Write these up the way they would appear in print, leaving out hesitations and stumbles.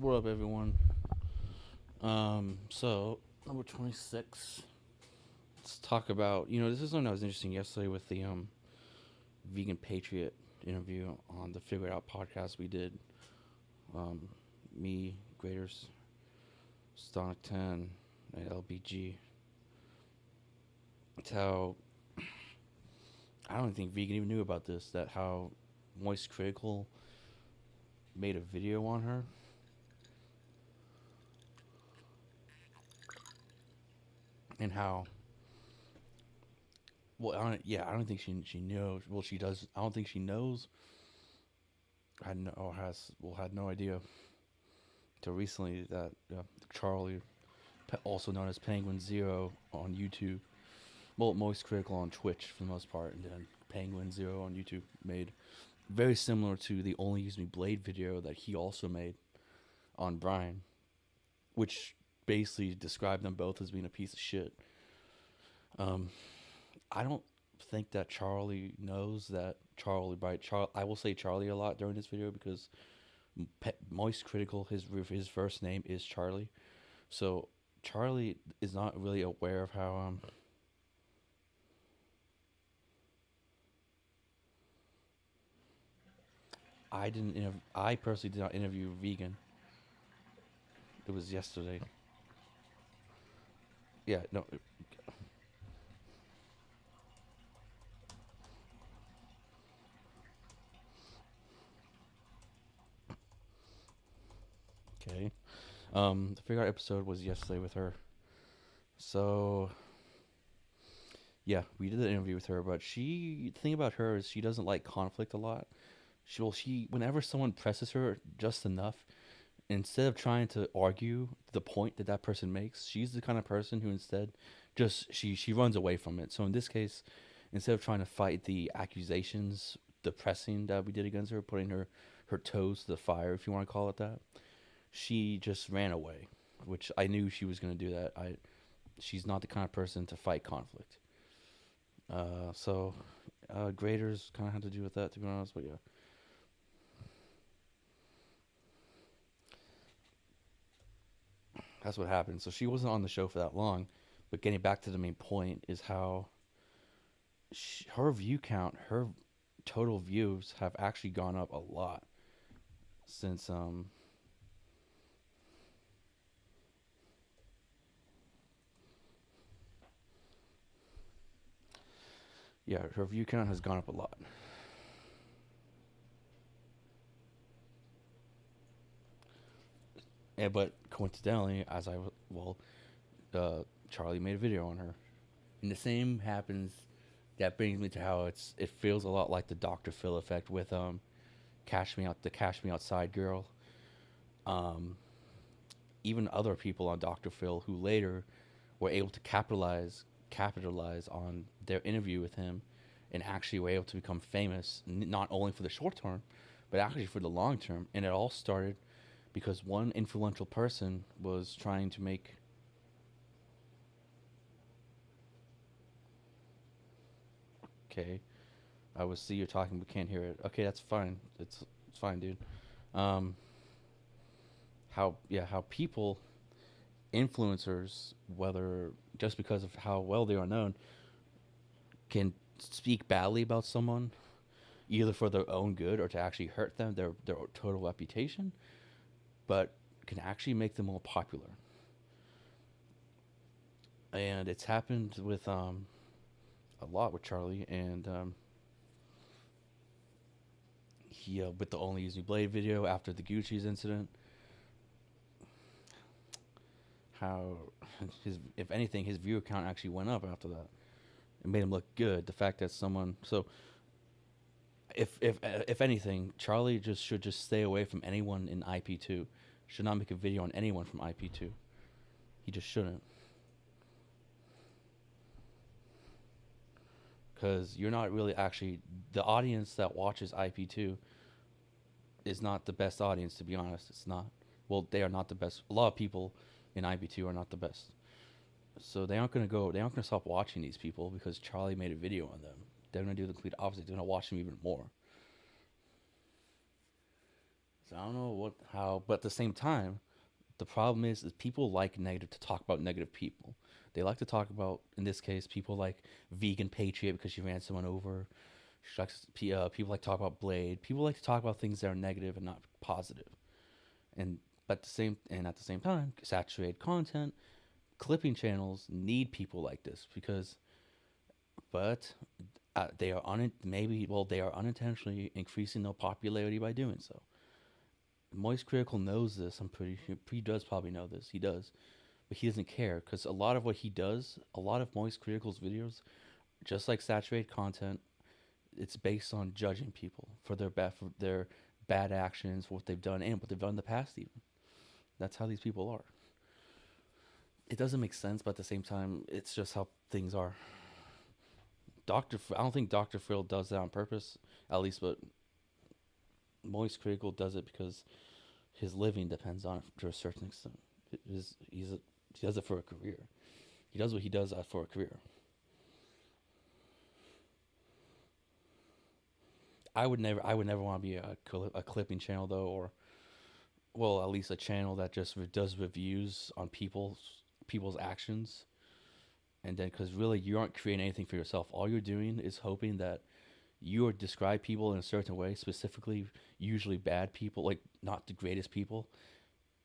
What up, everyone? So number 26. Let's talk about. This is something that was interesting yesterday with the vegan patriot interview on the Figure It Out podcast we did. Um, Me, Graders, Stonic 10, and LBG. It's how I don't think vegan even knew about this. That how Moist Critical made a video on her and how I don't think she knows. Well, she does. I don't think she knows. Had no or has well had no idea till recently that Charlie, also known as Penguin Zero on YouTube, well, Moist Critical on Twitch for the most part, and then Penguin Zero on YouTube made very similar to the Only Use Me Blade video that he also made on Brian, which basically described them both as being a piece of shit. Um, I don't think that Charlie knows that I will say Charlie a lot during this video because Moist Critical, his first name is Charlie, so Charlie is not really aware of how I personally did not interview vegan. It was yesterday. Yeah, no. Okay. The figure out episode was yesterday with her. So yeah, we did the interview with her, but the thing about her is she doesn't like conflict a lot. She whenever someone presses her just enough, instead of trying to argue the point that that person makes, she's the kind of person who instead just she runs away from it. So in this case, instead of trying to fight the accusations, the pressing that we did against her, putting her toes to the fire, if you want to call it that, she just ran away, which I knew she was going to do that. I She's not the kind of person to fight conflict. So graders kind of had to do with that, to be honest. But yeah, that's what happened. So she wasn't on the show for that long. But getting back to the main point is how her view count, her total views have actually gone up a lot since yeah, her view count has gone up a lot. But coincidentally, Charlie made a video on her, and the same happens. That brings me to how it feels a lot like the Dr.Phil effect with Cash Me Outside girl. Um, Even other people on Dr. Phil who later were able to capitalize on their interview with him, and actually were able to become famous not only for the short term, but actually for the long term. And it all started because one influential person was trying to make. Okay, I would see you're talking but can't hear it. Okay, that's fine. It's fine, dude. Um, how people, influencers, whether just because of how well they are known, can speak badly about someone either for their own good or to actually hurt them, their total reputation, but can actually make them more popular. And it's happened with a lot with Charlie, and he with the Only Use Me Blade video after the Gucci's incident, how his if anything his view count actually went up after that. It made him look good. The fact that someone so if anything, Charlie just should just stay away from anyone in IP2. Should not make a video on anyone from IP2. He just shouldn't, because you're not really actually the audience that watches IP2 is not the best audience, to be honest. It's not. Well, they are not the best. A lot of people in IP2 are not the best. So they aren't gonna go. They aren't gonna stop watching these people because Charlie made a video on them. They're gonna do the complete opposite. They're gonna watch them even more. So I don't know what how, but at the same time, the problem is people like negative to talk about negative people. They like to talk about, in this case, people like vegan patriot because she ran someone over. People like to talk about Blade. People like to talk about things that are negative and not positive. And at the same time, saturated content, clipping channels need people like this because, but they are maybe they are unintentionally increasing their popularity by doing so. Moist Critical knows this. I'm pretty sure he does probably know this. He does, but he doesn't care because a lot of what he does, a lot of Moist Critical's videos, just like saturated content, it's based on judging people for their bad actions, for what they've done, and what they've done in the past. Even that's how these people are. It doesn't make sense, but at the same time, it's just how things are. I don't think Dr. Phil does that on purpose, at least, but Moist Critical does it because his living depends on it to a certain extent. He does it for a career. He does what he does for a career. I would never want to be a clipping channel though, or well, at least a channel that just does reviews on people's actions, and then because really you aren't creating anything for yourself. All you're doing is hoping that you or describe people in a certain way, specifically usually bad people, like not the greatest people,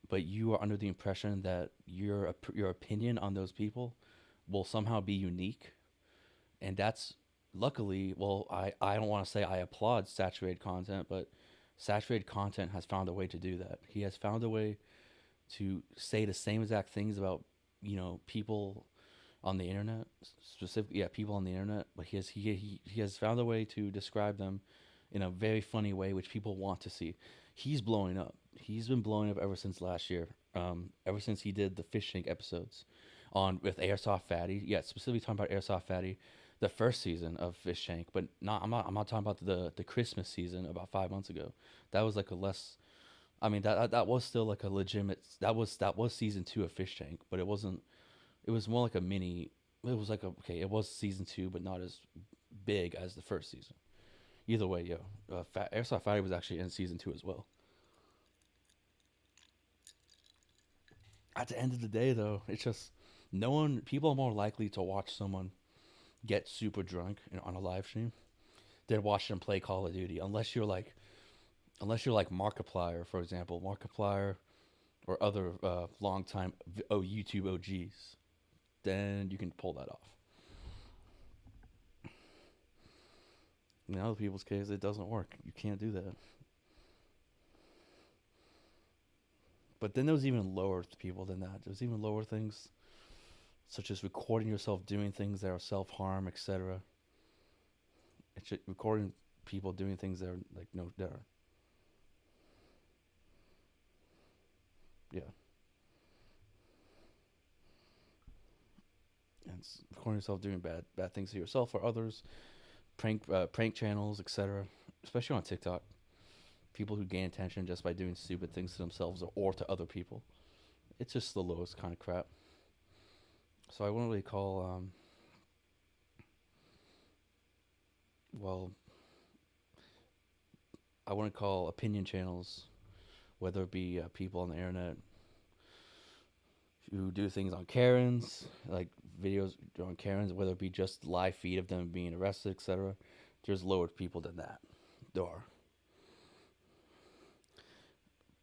but you are under the impression that your opinion on those people will somehow be unique, and that's luckily well I don't want to say I applaud saturated content, but saturated content has found a way to do that. He has found a way to say the same exact things about people on the internet, specifically people on the internet, but he has found a way to describe them in a very funny way which people want to see. He's blowing up. He's been blowing up ever since last year. Ever since he did the fish tank episodes on with Airsoft Fatty. Yeah, specifically talking about Airsoft Fatty, the first season of Fish Tank, but not. I'm not talking about the Christmas season about 5 months ago. That was like a less. I mean that was still like a legitimate. That was season two of Fish Tank, but it wasn't. It was more like a mini. It was like okay. It was season two, but not as big as the first season. Either way, yo, Airsoft Fatty was actually in season two as well. At the end of the day, though, it's just no one. People are more likely to watch someone get super drunk on a live stream than watch them play Call of Duty, unless you're like Markiplier, for example, Markiplier or other long time YouTube OGs. Then you can pull that off. In other people's case, it doesn't work. You can't do that. But then there was even lower people than that. There's even lower things such as recording yourself doing things that are self harm, etc. It's just recording people doing things that are like no, that are yeah, and it's recording yourself doing bad things to yourself or others, prank channels, etc. Especially on TikTok, people who gain attention just by doing stupid things to themselves or to other people. It's just the lowest kind of crap. So I wouldn't really call well, I wouldn't call opinion channels, whether it be people on the internet who do things on Karens, like videos on Karens, whether it be just live feed of them being arrested, etc. There's lower people than that. There are,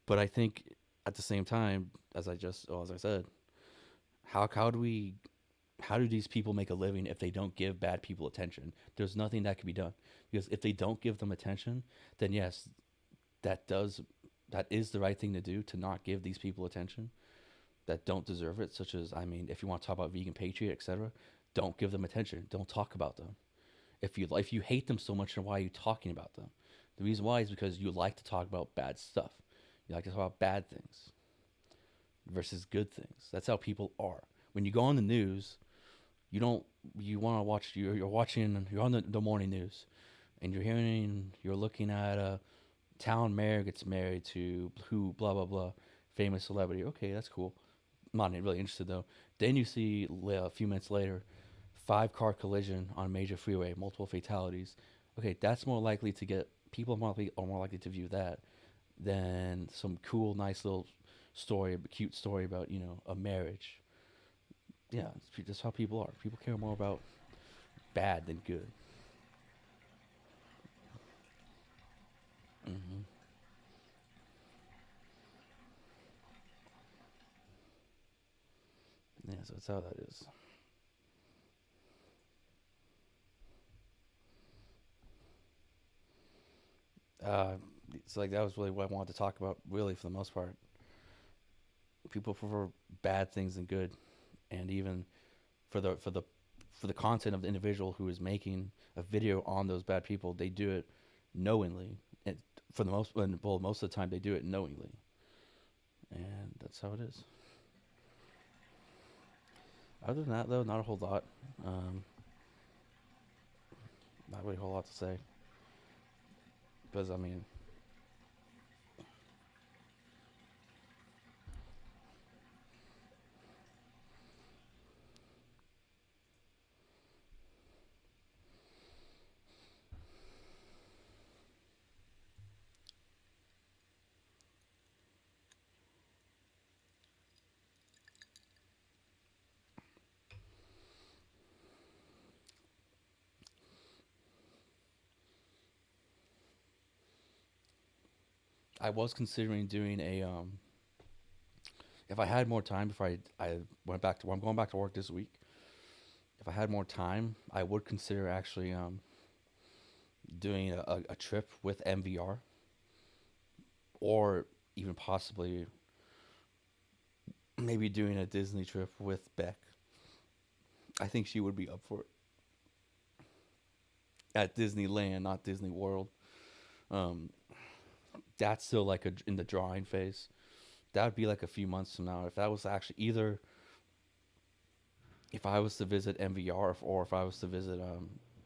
but I think at the same time, as I said, how do we how do these people make a living if they don't give bad people attention? There's nothing that can be done because if they don't give them attention, then yes, that does that is the right thing to do to not give these people attention that don't deserve it. Such as I mean, if you want to talk about vegan patriot, etc., don't give them attention. Don't talk about them. If you hate them so much, then why are you talking about them? The reason why is because you like to talk about bad stuff. You like to talk about bad things versus good things. That's how people are. When you go on the news, you don't you want to watch you're watching you're on the morning news and you're looking at a town mayor gets married to who blah blah blah famous celebrity. Okay, that's cool. I'm not really interested though. Then you see a few minutes later, 5 car collision on a major freeway, multiple fatalities. Okay, that's more likely to get people are more likely to view that than some cool, nice little story, a cute story about a marriage. Yeah, that's how people are. People care more about bad than good. Hmm. Yeah, so that's how that is. Uh, it's like that was really what I wanted to talk about. Really, for the most part, people prefer bad things than good, and even for the content of the individual who is making a video on those bad people, they do it knowingly. And for the most of the time, they do it knowingly, and that's how it is. Other than that, though, not a whole lot. Um, Not really a whole lot to say, because I mean, I was considering doing a if I had more time before I went back to I'm going back to work this week. If I had more time, I would consider actually doing a trip with MVR, or even possibly maybe doing a Disney trip with Beck. I think she would be up for it at Disneyland, not Disney World. Um, that's still like in the drawing phase. That would be like a few months from now. If that was actually either if I was to visit MVR or if I was to visit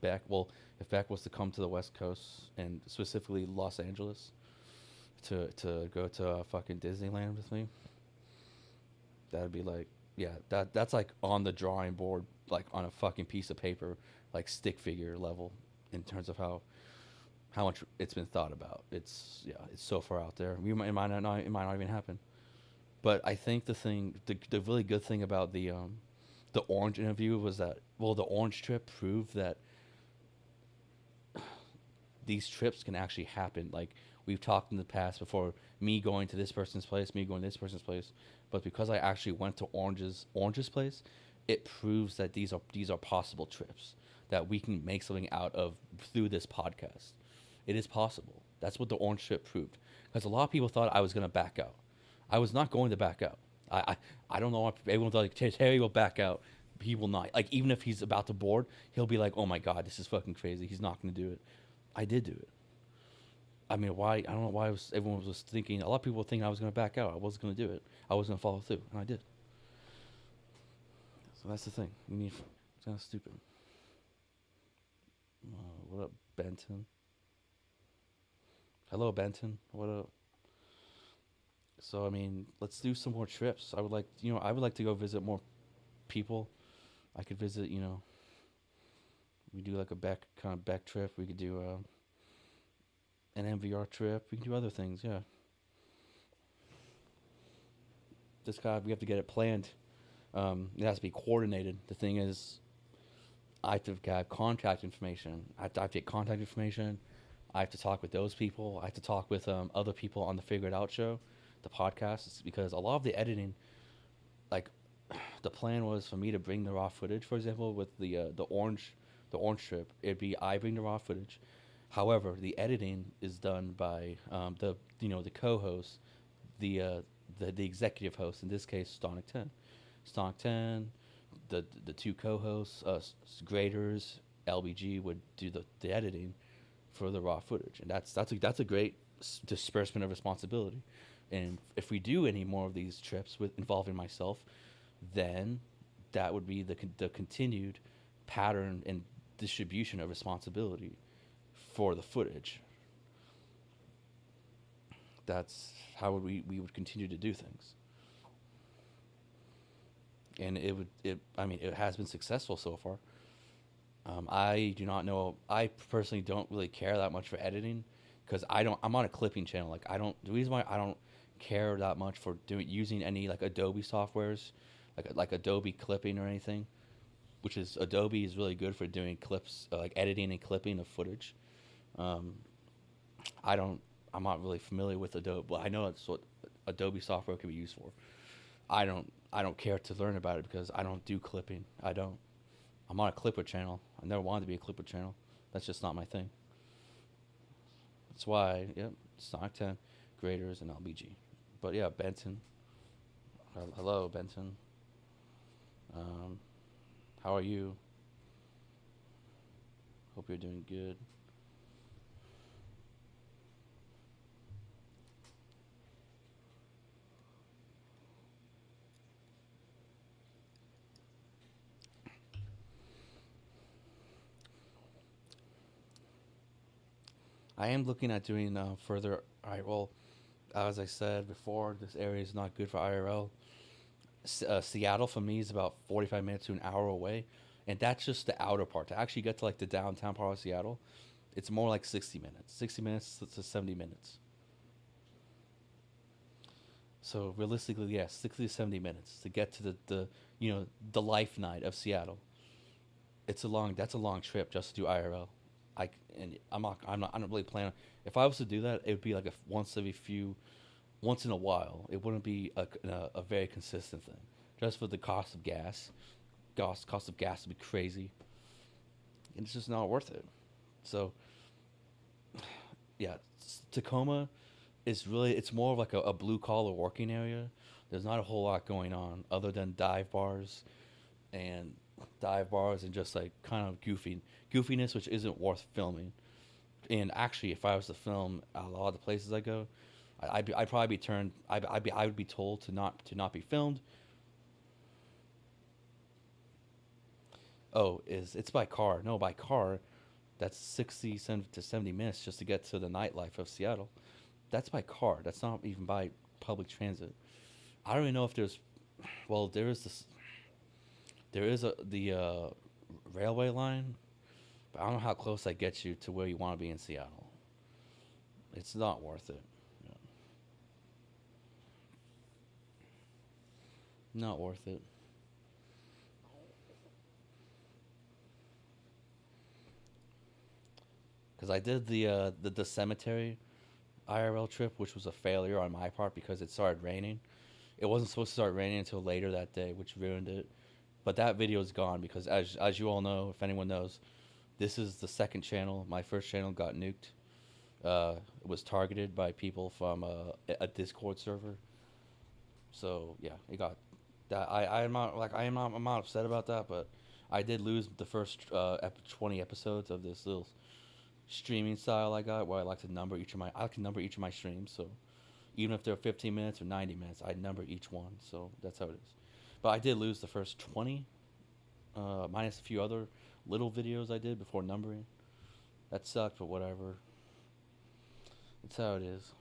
Beck. Well, if Beck was to come to the West Coast and specifically Los Angeles to go to fucking Disneyland with me, that'd be like yeah, that's like on the drawing board, like on a fucking piece of paper, like stick figure level in terms of how much it's been thought about. It's yeah, it's so far out there. It might not even happen. But I think the really good thing about the Orange interview was that well, the Orange trip proved that these trips can actually happen. Like we've talked in the past before, me going to this person's place, me going to this person's place, but because I actually went to Orange's place, it proves that these are possible trips that we can make something out of through this podcast. It is possible. That's what the Orange trip proved. Because a lot of people thought I was going to back out. I was not going to back out. I don't know why everyone thought like Terry will back out. He will not. Like even if he's about to board, he'll be like, "Oh my god, this is fucking crazy." He's not going to do it. I did do it. I mean, why? I don't know why everyone was thinking. A lot of people were thinking I was going to back out. I wasn't going to do it. I was going to follow through, and I did. So that's the thing. We need. It's kind of stupid. What up, Benton? Hello, Benton. What up? So I mean, let's do some more trips. I would like to go visit more people. I could visit. We do like a Beck trip. We could do an MVR trip. We can do other things. Yeah, just we have to get it planned. It has to be coordinated. The thing is, I have to have contact information. I have to get contact information. I have to talk with those people. I have to talk with other people on the Figure It Out show, the podcast, because a lot of the editing, like the plan was for me to bring the raw footage. For example, with the orange trip, it'd be I bring the raw footage. However, the editing is done by the co-host, the uh, the executive host. In this case, Stonic 10, the two co-hosts, graders, LBG would do the editing for the raw footage, and that's a great disbursement of responsibility. And if we do any more of these trips with involving myself, then that would be the continued pattern and distribution of responsibility for the footage. That's how we would continue to do things, and it has been successful so far. I do not know. I personally don't really care that much for editing. because I don't. I'm on a clipping channel. Like I don't. The reason why I don't care that much for doing using any like Adobe softwares, like Adobe clipping or anything, which is Adobe is really good for doing clips, like editing and clipping of footage. Um, I don't. I'm not really familiar with Adobe, but I know that's what Adobe software can be used for. I don't. I don't care to learn about it because I don't do clipping. I don't. I'm on a Clipper channel. I never wanted to be a Clipper channel. That's just not my thing. That's why, yep, Sonic 10, graders, and LBG. But yeah, Benton. Hello, Benton. Um, how are you? Hope you're doing good. I am looking at doing further. All right, well, as I said before, this area is not good for IRL. Seattle for me is about 45 minutes to an hour away, and that's just the outer part. To actually get to like the downtown part of Seattle, it's more like 60 minutes. 60 minutes to 70 minutes. So realistically, yeah, 60 to 70 minutes to get to the life night of Seattle. That's a long trip just to do IRL. I and I don't really plan. If I was to do that, it would be like a once in a while. It wouldn't be a very consistent thing. Just for the cost of gas, cost of gas would be crazy, and it's just not worth it. So yeah, Tacoma is really it's more of like a blue collar working area. There's not a whole lot going on other than and dive bars and just like kind of goofiness, which isn't worth filming. And actually, if I was to film a lot of the places I go, I'd probably be turned. I would be told to not be filmed. Oh, is it's by car? No, by car. That's 60 to 70 minutes just to get to the nightlife of Seattle. That's by car. That's not even by public transit. I don't even know if there's. Well, there is this. There is the railway line, but I don't know how close that gets you to where you want to be in Seattle. It's not worth it. Yeah. Not worth it. Because I did the cemetery IRL trip, which was a failure on my part because it started raining. It wasn't supposed to start raining until later that day, which ruined it. But that video is gone because, as you all know, if anyone knows, this is the second channel. My first channel got nuked. It was targeted by people from a Discord server. So yeah, it got that. I'm not upset about that, but I did lose the first 20 episodes of this little streaming style I got, where I like to number each of my streams. So even if they're 15 minutes or 90 minutes, I number each one. So that's how it is. But I did lose the first 20, minus a few other little videos I did before numbering. That sucked, but whatever. It's how it is.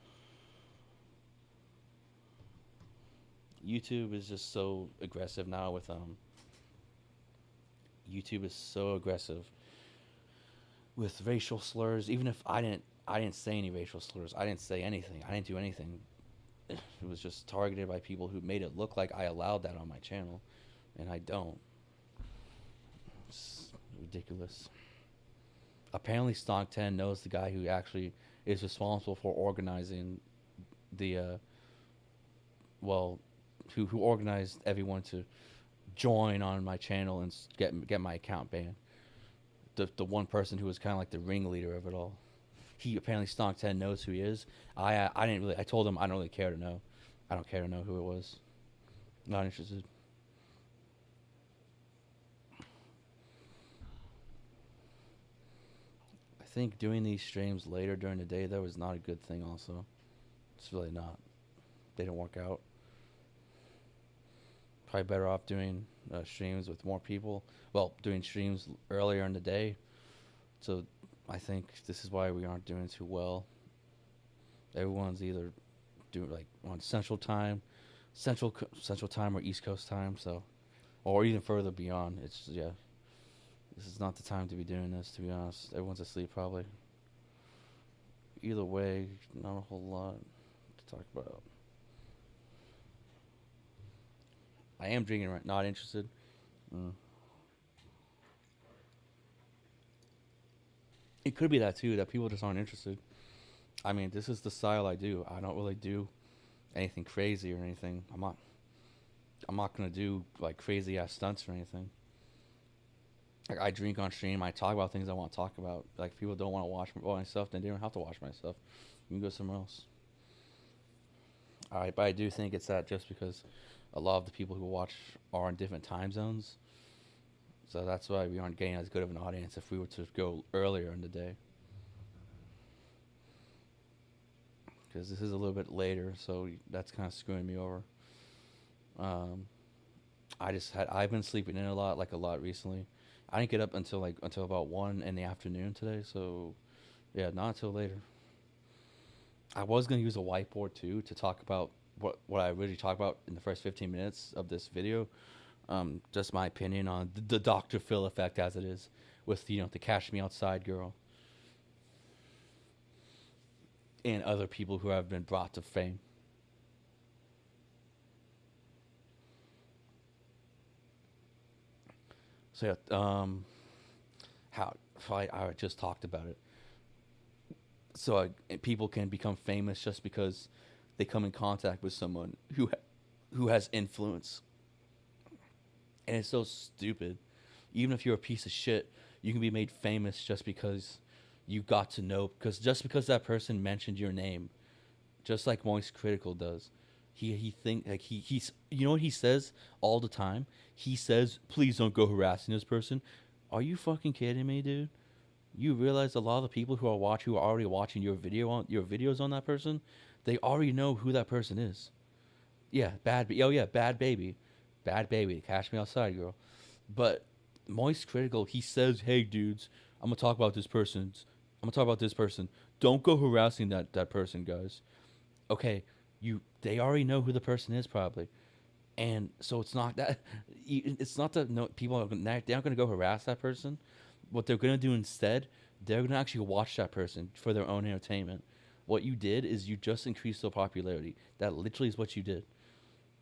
YouTube is just so aggressive now with YouTube is so aggressive with racial slurs. Even if I didn't say any racial slurs. I didn't say anything. I didn't do anything. It was just targeted by people who made it look like I allowed that on my channel, and I don't. It's ridiculous. Apparently, Stock 10 knows the guy who actually is responsible for organizing the well, who organized everyone to join on my channel and get my account banned. The one person who was kind of like the ringleader of it all. He apparently Stock 10 knows who he is. I didn't really. I told him I don't really care to know. I don't care to know who it was. Not interested. I think doing these streams later during the day though is not a good thing. Also, it's really not. They don't work out. Probably better off doing streams with more people. Well, doing streams earlier in the day. So I think this is why we aren't doing too well. Everyone's either doing like on Central Time or East Coast time. So, or even further beyond. It's yeah. This is not the time to be doing this. To be honest, everyone's asleep probably. Either way, not a whole lot to talk about. I am drinking right. Not interested. Mm. It could be that too. That people just aren't interested. I mean, this is the style I do. I don't really do anything crazy or anything. I'm not gonna do like crazy ass stunts or anything. Like I drink on stream. I talk about things I want to talk about. Like if people don't want to watch my stuff, then they don't have to watch my stuff. You can go somewhere else. All right, but I do think it's that just because a lot of the people who watch are in different time zones, so that's why we aren't getting as good of an audience if we were to go earlier in the day. Because this is a little bit later, so that's kind of screwing me over. Um, I've been sleeping in a lot, like a lot recently. I didn't get up until about 1 in the afternoon today, so yeah, not until later. I was gonna use a whiteboard too to talk about what I really talk about in the first 15 minutes of this video. Just my opinion on the Dr. Phil effect as it is with the Cash Me Outside girl and other people who have been brought to fame. So yeah, how I just talked about it. So people can become famous just because they come in contact with someone who has influence, and it's so stupid. Even if you're a piece of shit, you can be made famous just because you got to know. Because just because that person mentioned your name, just like Moist Critical does. He think like he's you know what he says all the time. He says, "Please don't go harassing this person." Are you fucking kidding me, dude? You realize a lot of the people who are already watching your videos on that person, they already know who that person is. Yeah, oh yeah, bad baby, Cash Me Outside girl. But Moist Critical, he says, "Hey dudes, I'm gonna talk about this person's. I'm gonna talk about this person. Don't go harassing that person, guys." Okay, they already know who the person is probably, and so it's not that it's not that no people are they're not gonna go harass that person. What they're gonna do instead, they're gonna actually watch that person for their own entertainment. What you did is you just increased their popularity. That literally is what you did.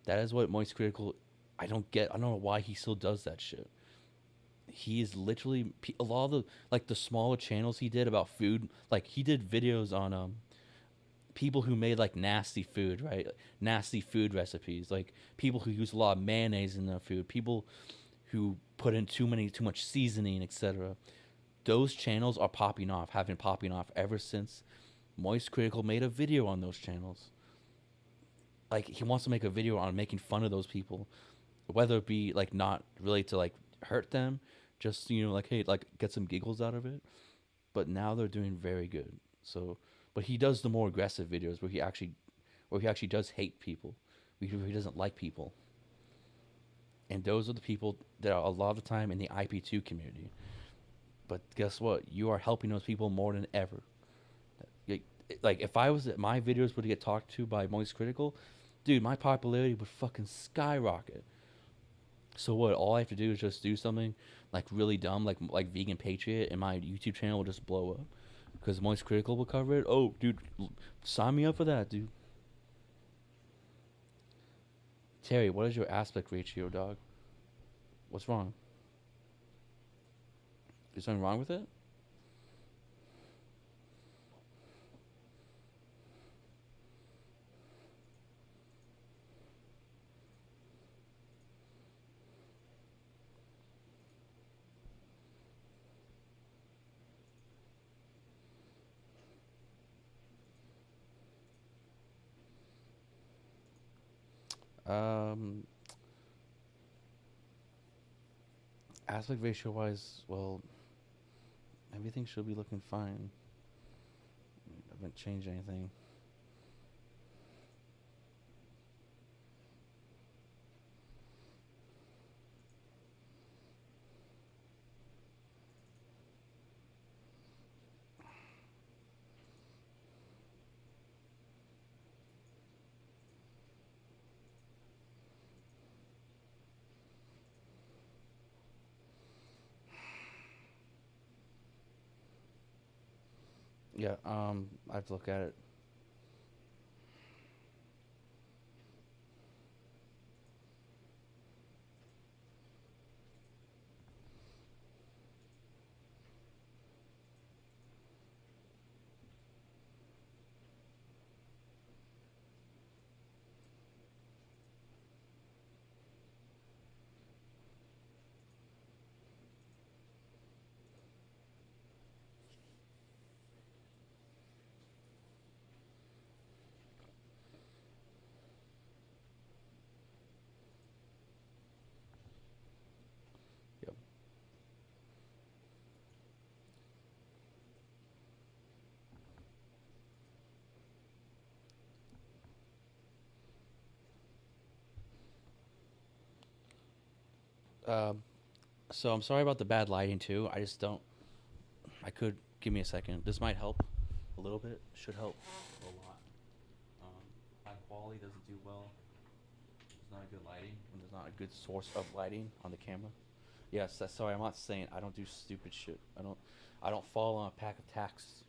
That is what Moist Critical. I don't get. I don't know why he still does that shit. He is literally a lot of the smaller channels he did about food. Like he did videos on people who made like nasty food, right? Nasty food recipes, like people who use a lot of mayonnaise in their food, people who put in too much seasoning, etc. Those channels are popping off, have been popping off ever since Moist Critical made a video on those channels. Like he wants to make a video on making fun of those people, whether it be like not really to like hurt them, just like hey, like get some giggles out of it. But now they're doing very good. So, but he does the more aggressive videos where he actually does hate people, where he doesn't like people, and those are the people that are a lot of the time in the IP2 community. But guess what? You are helping those people more than ever. Like, if my videos were to get talked to by Moist Critical, dude, my popularity would fucking skyrocket. So what? All I have to do is just do something like really dumb, like Vegan Patriot, and my YouTube channel will just blow up because Moist Critical will cover it. Oh, dude, sign me up for that, dude. Terry, what is your aspect ratio, dog? What's wrong? Is something wrong with it? Um, Aspect ratio wise, well, everything should be looking fine. I haven't changed anything. Yeah. I have to look at it. Yep. Um. So I'm sorry about the bad lighting too. I just don't. I could give me a second. This might help a little bit. Should help a lot. My quality doesn't do well. There's not a good lighting when there's not a good source of lighting on the camera. Yes, that's sorry. I'm not saying I don't do stupid shit. I don't. I don't fall on a pack of tacks,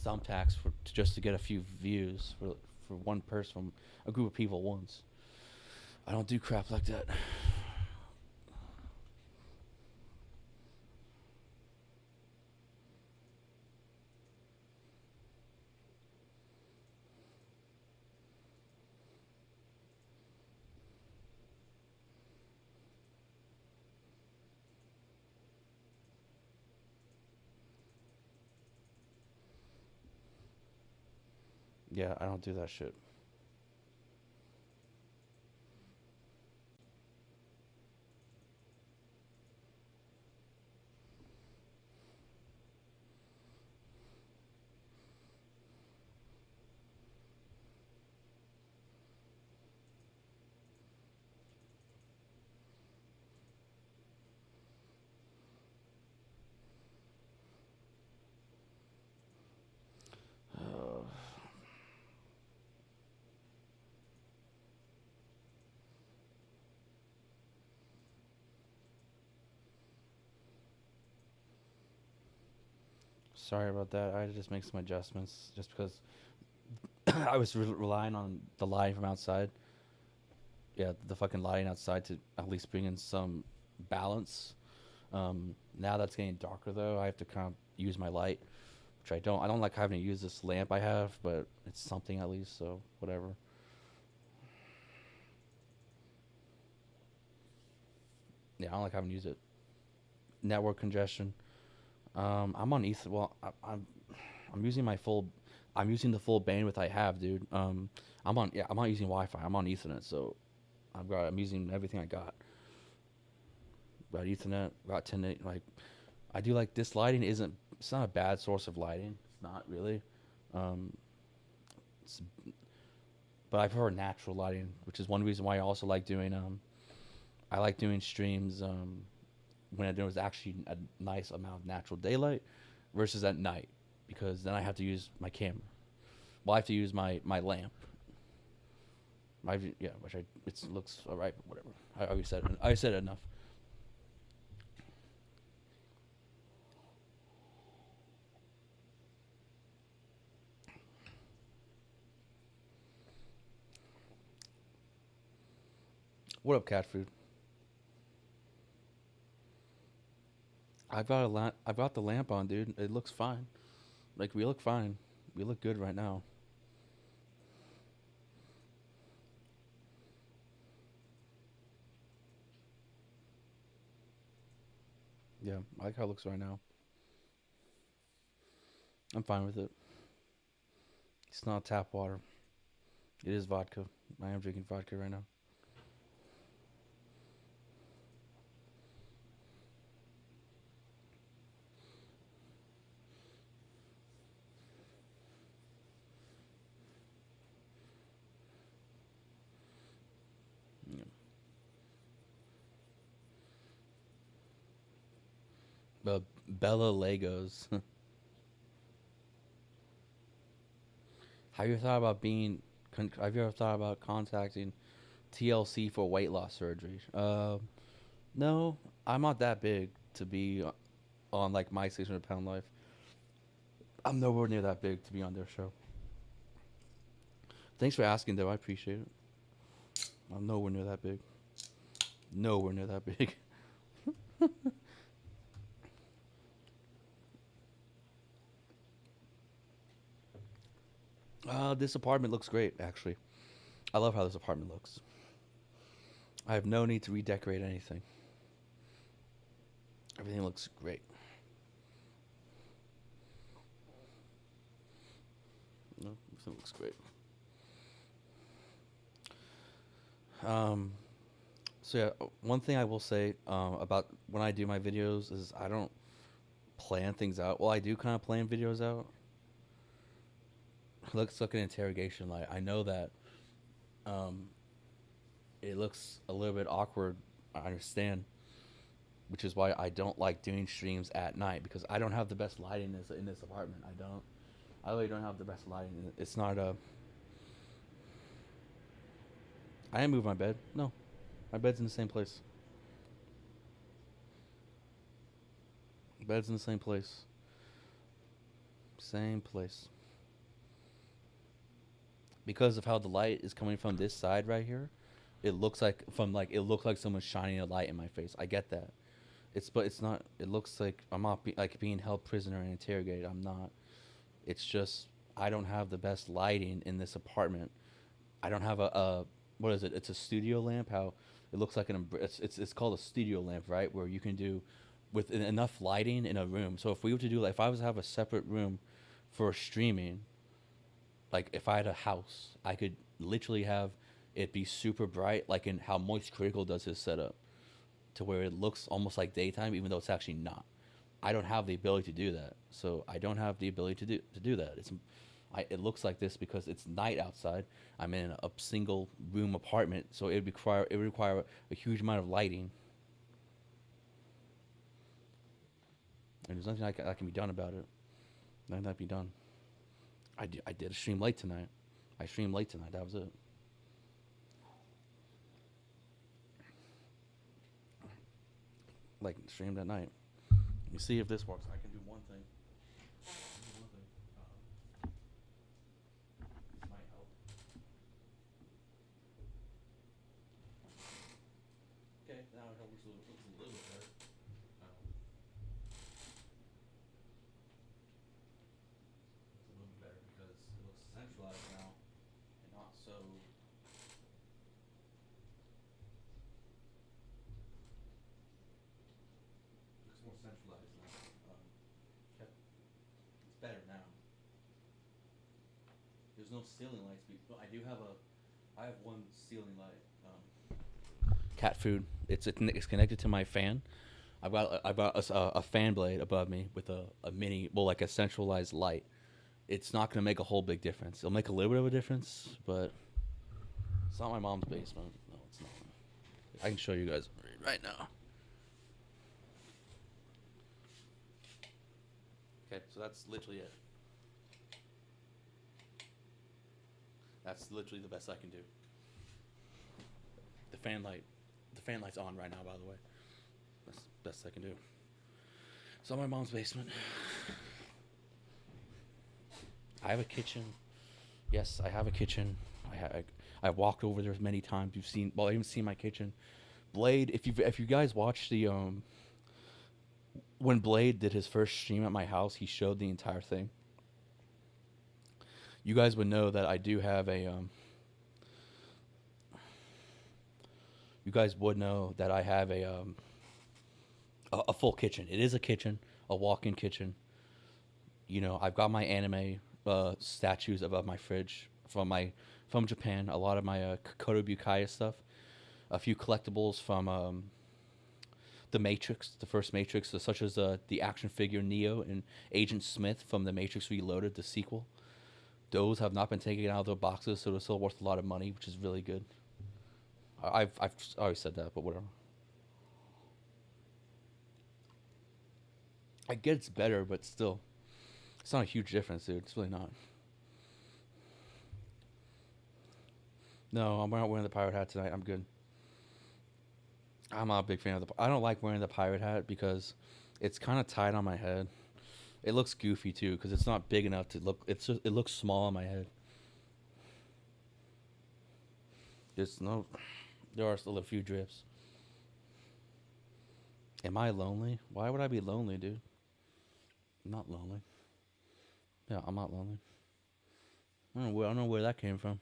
thumbtacks for just to get a few views for one person from a group of people once. I don't do crap like that. Yeah, I don't do that shit. Uh, Sorry about that. I had to just make some adjustments just because I was relying on the lighting from outside. Yeah, the fucking lighting outside to at least bring in some balance. Now that's getting darker though, I have to kind of use my light, which I don't. I don't like having to use this lamp I have, but it's something at least. So whatever. Yeah, I don't like having to use it. Network congestion. I'm on Ether. Well, I'm using my full. I'm using the full bandwidth I have, dude. I'm on. Yeah, I'm not using Wi-Fi. I'm on Ethernet, so I'm using everything I got. Got Ethernet. Got 10. Like I do like this lighting. Isn't It's not a bad source of lighting. It's not really. Um, it's, but I prefer natural lighting, which is one reason why I also like doing. I like doing streams. When there was actually a nice amount of natural daylight versus at night because then I have to use my camera. Well, I have to use my lamp. Yeah, which it looks all right, but whatever. I already said it. I said it enough. What up, cat food? I've got a lamp. I've got the lamp on, dude. It looks fine. Like we look fine. We look good right now. Yeah, I like how it looks right now. I'm fine with it. It's not tap water. It is vodka. I am drinking vodka right now. Yeah. But Bella Legos. Have you ever thought about have you ever thought about contacting TLC for weight loss surgery? No, I'm not that big to be on like my 600 pound life. I'm nowhere near that big to be on their show. Thanks for asking, though. I appreciate it. I'm nowhere near that big. Nowhere near that big. This apartment looks great, actually. I love how this apartment looks. I have no need to redecorate anything. Everything looks great. No, everything looks great. Um, so yeah, one thing I will say about when I do my videos is I don't plan things out. Well, I do kind of plan videos out. Looks like an interrogation light. I know that um, it looks a little bit awkward. I understand, which is why I don't like doing streams at night because I don't have the best lighting in this apartment. I don't. I really don't have the best lighting. It's not a. I didn't move my bed. No, my bed's in the same place. Bed's in the same place. Same place. Because of how the light is coming from this side right here, it looks like someone's shining a light in my face. I get that. But it's not. It looks like I'm not like being held prisoner and interrogated. I'm not. It's just I don't have the best lighting in this apartment. I don't have a what is it? It's a studio lamp. How it looks like it's called a studio lamp, right? Where you can do with enough lighting in a room. So if we were to do like if I was to have a separate room for streaming, like if I had a house, I could literally have it be super bright, like in how Moist Critical does his setup, to where it looks almost like daytime, even though it's actually not. I don't have the ability to do that, so I don't have the ability to do that. It looks like this because it's night outside. I'm in a single room apartment, so it would require a huge amount of lighting, and there's nothing that can be done about it. Nothing that can be done. I did a stream late tonight. I streamed late tonight. That was it. Like streamed at night. Let me see if this works. I can do one thing. One thing. Might help. Okay, now it looks a little bit better. It's a little bit better because it looks centralized now and not so. Looks more centralized now. Okay, it's better now. There's no ceiling lights. But I do have a. I have one ceiling light. Cat food. It's connected to my fan. I've got a fan blade above me with a mini, well, like a centralized light. It's not gonna make a whole big difference. It'll make a little bit of a difference, but it's not my mom's basement. No, it's not. I can show you guys right now. Okay, so that's literally it. That's literally the best I can do. The fan light, the fan light's on right now. By the way, that's the best I can do. It's not my mom's basement. I have a kitchen. Yes, I have a kitchen. I walked over there many times. You've seen. Well, I haven't seen my kitchen. Blade. If you guys watched the when Blade did his first stream at my house, he showed the entire thing. You guys would know that I do have a you guys would know that I have a full kitchen. It is a kitchen, a walk-in kitchen. I've got my anime statues above my fridge from Japan. A lot of my Koto Bukaya stuff. A few collectibles from the Matrix, the first Matrix, such as the action figure Neo and Agent Smith from the Matrix Reloaded, the sequel. Those have not been taken out of their boxes, so they're still worth a lot of money, which is really good. I've already said that, but whatever. I get it's better, but still, it's not a huge difference, dude. It's really not. No, I'm not wearing the pirate hat tonight. I'm good. I'm not a big fan of the. I don't like wearing the pirate hat because it's kind of tight on my head. It looks goofy too because it's not big enough to look. It's just, it looks small in my head. There's no. There are still a few drips. Am I lonely? Why would I be lonely, dude? I'm not lonely. Yeah, I'm not lonely. I don't know where that came from.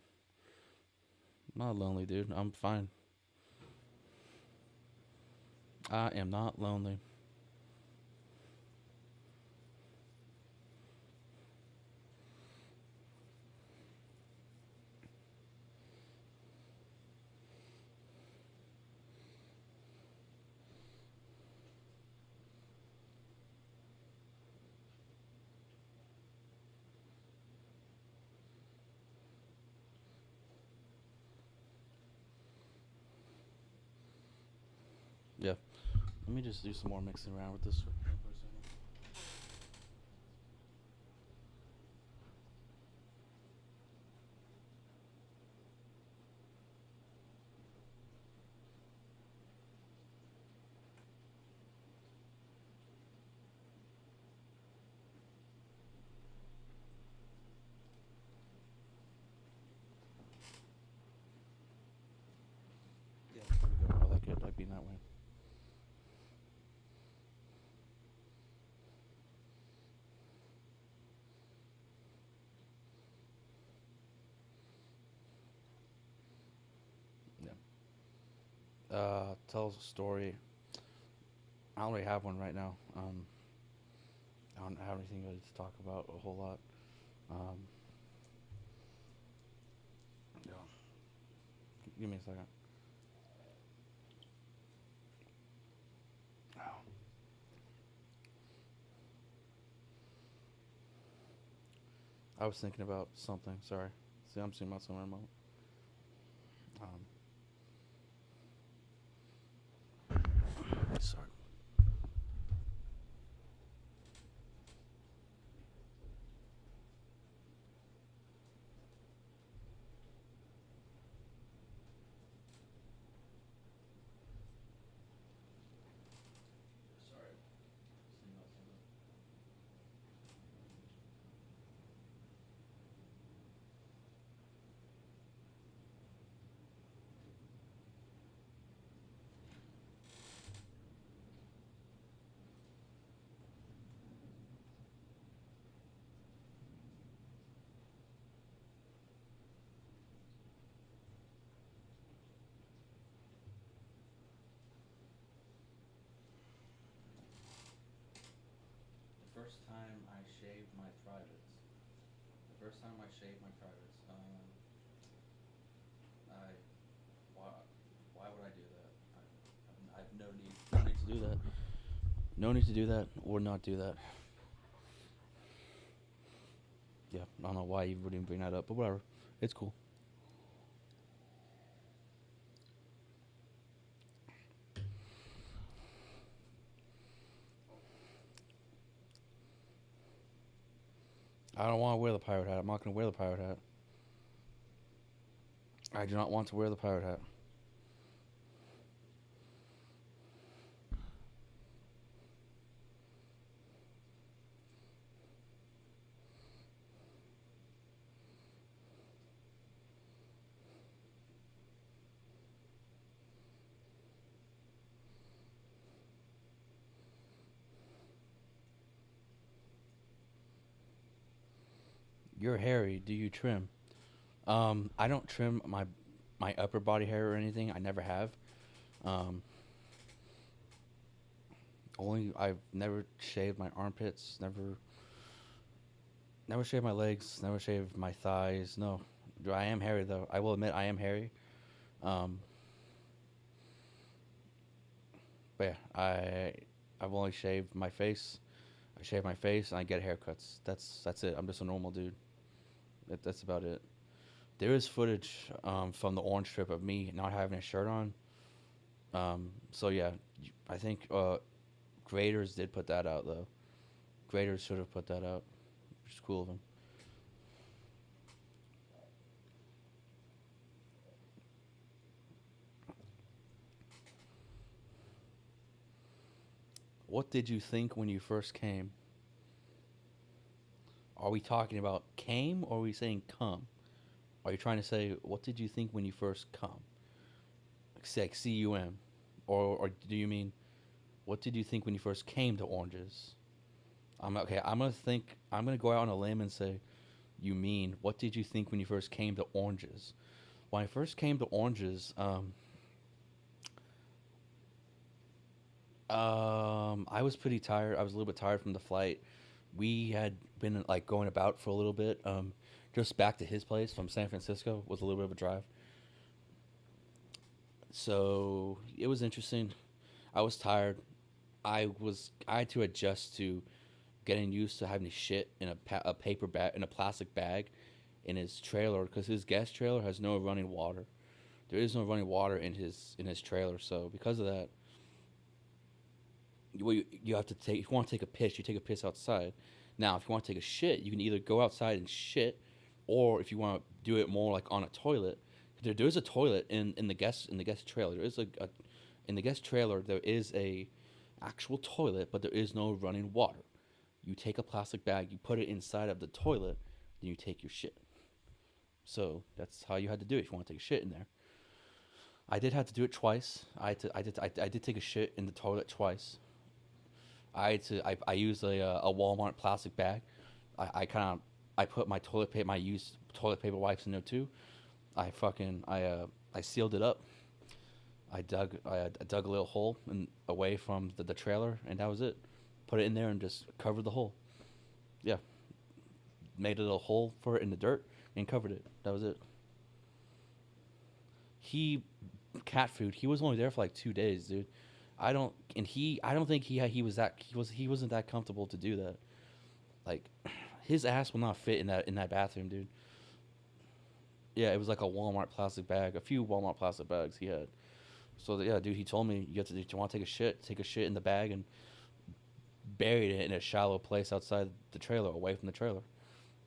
I'm not lonely, dude. I'm fine. I am not lonely. Yeah. Let me just do some more mixing around with this for a second. Yeah, there we go. I like it. Like being that way. Yeah. Tells a story. I don't really have one right now. I don't have anything really to talk about a whole lot. Um, yeah. Give me a second. Oh, I was thinking about something. Sorry. See, I'm thinking about something remote. Um, sorry. Sorry. Thinking about something. The first time I shaved my privates. The first time I shaved my privates. I why why would I do that? I've no need to do that. No need to do that or not do that. Yeah, I don't know why you would even bring that up, but whatever. It's cool. I don't want to wear the pirate hat. I'm not going to wear the pirate hat. I do not want to wear the pirate hat. You're hairy. Do you trim? I don't trim my upper body hair or anything. I never have. Um, only I've never shaved my armpits. Never shaved my legs. Never shaved my thighs. No, I am hairy though. I will admit I am hairy. Um, but yeah, I've only shaved my face. I shave my face and I get haircuts. That's it. I'm just a normal dude. That's about it. There is footage from the orange trip of me not having a shirt on. So yeah, I think Graders did put that out though. Graders should have put that out, which is cool of them. What did you think when you first came? Are we talking about came or are we saying come? Are you trying to say what did you think when you first come? Like cum, or do you mean what did you think when you first came to oranges? I'm okay. I'm gonna think. I'm gonna go out on a limb and say you mean what did you think when you first came to oranges? When I first came to oranges, I was pretty tired. I was a little bit tired from the flight. We had been like going about for a little bit. Just back to his place from San Francisco was a little bit of a drive. So it was interesting. I was tired. I had to adjust to getting used to having to shit in a paper bag in a plastic bag in his trailer because his guest trailer has no running water. There is no running water in his trailer. So because of that, you have to take if you want to take a piss, you take a piss outside. Now, if you want to take a shit, you can either go outside and shit, or if you want to do it more like on a toilet, there is a toilet in the guest trailer. There is a in the guest trailer there is a actual toilet, but there is no running water. You take a plastic bag, you put it inside of the toilet, then you take your shit. So that's how you had to do it if you want to take a shit in there. I did have to do it twice. I did take a shit in the toilet twice. I used a Walmart plastic bag. I kind of I put my toilet paper my used toilet paper wipes in there too. I sealed it up. I dug a little hole away from the trailer and that was it. Put it in there and just covered the hole. Yeah, made a little hole for it in the dirt and covered it. That was it. He cat food. He was only there for like 2 days, dude. I don't think he wasn't that comfortable to do that. Like his ass will not fit in that bathroom, dude. Yeah, it was like a Walmart plastic bag, a few Walmart plastic bags he had. So yeah, dude, he told me you want to take a shit in the bag and buried it in a shallow place outside the trailer, away from the trailer.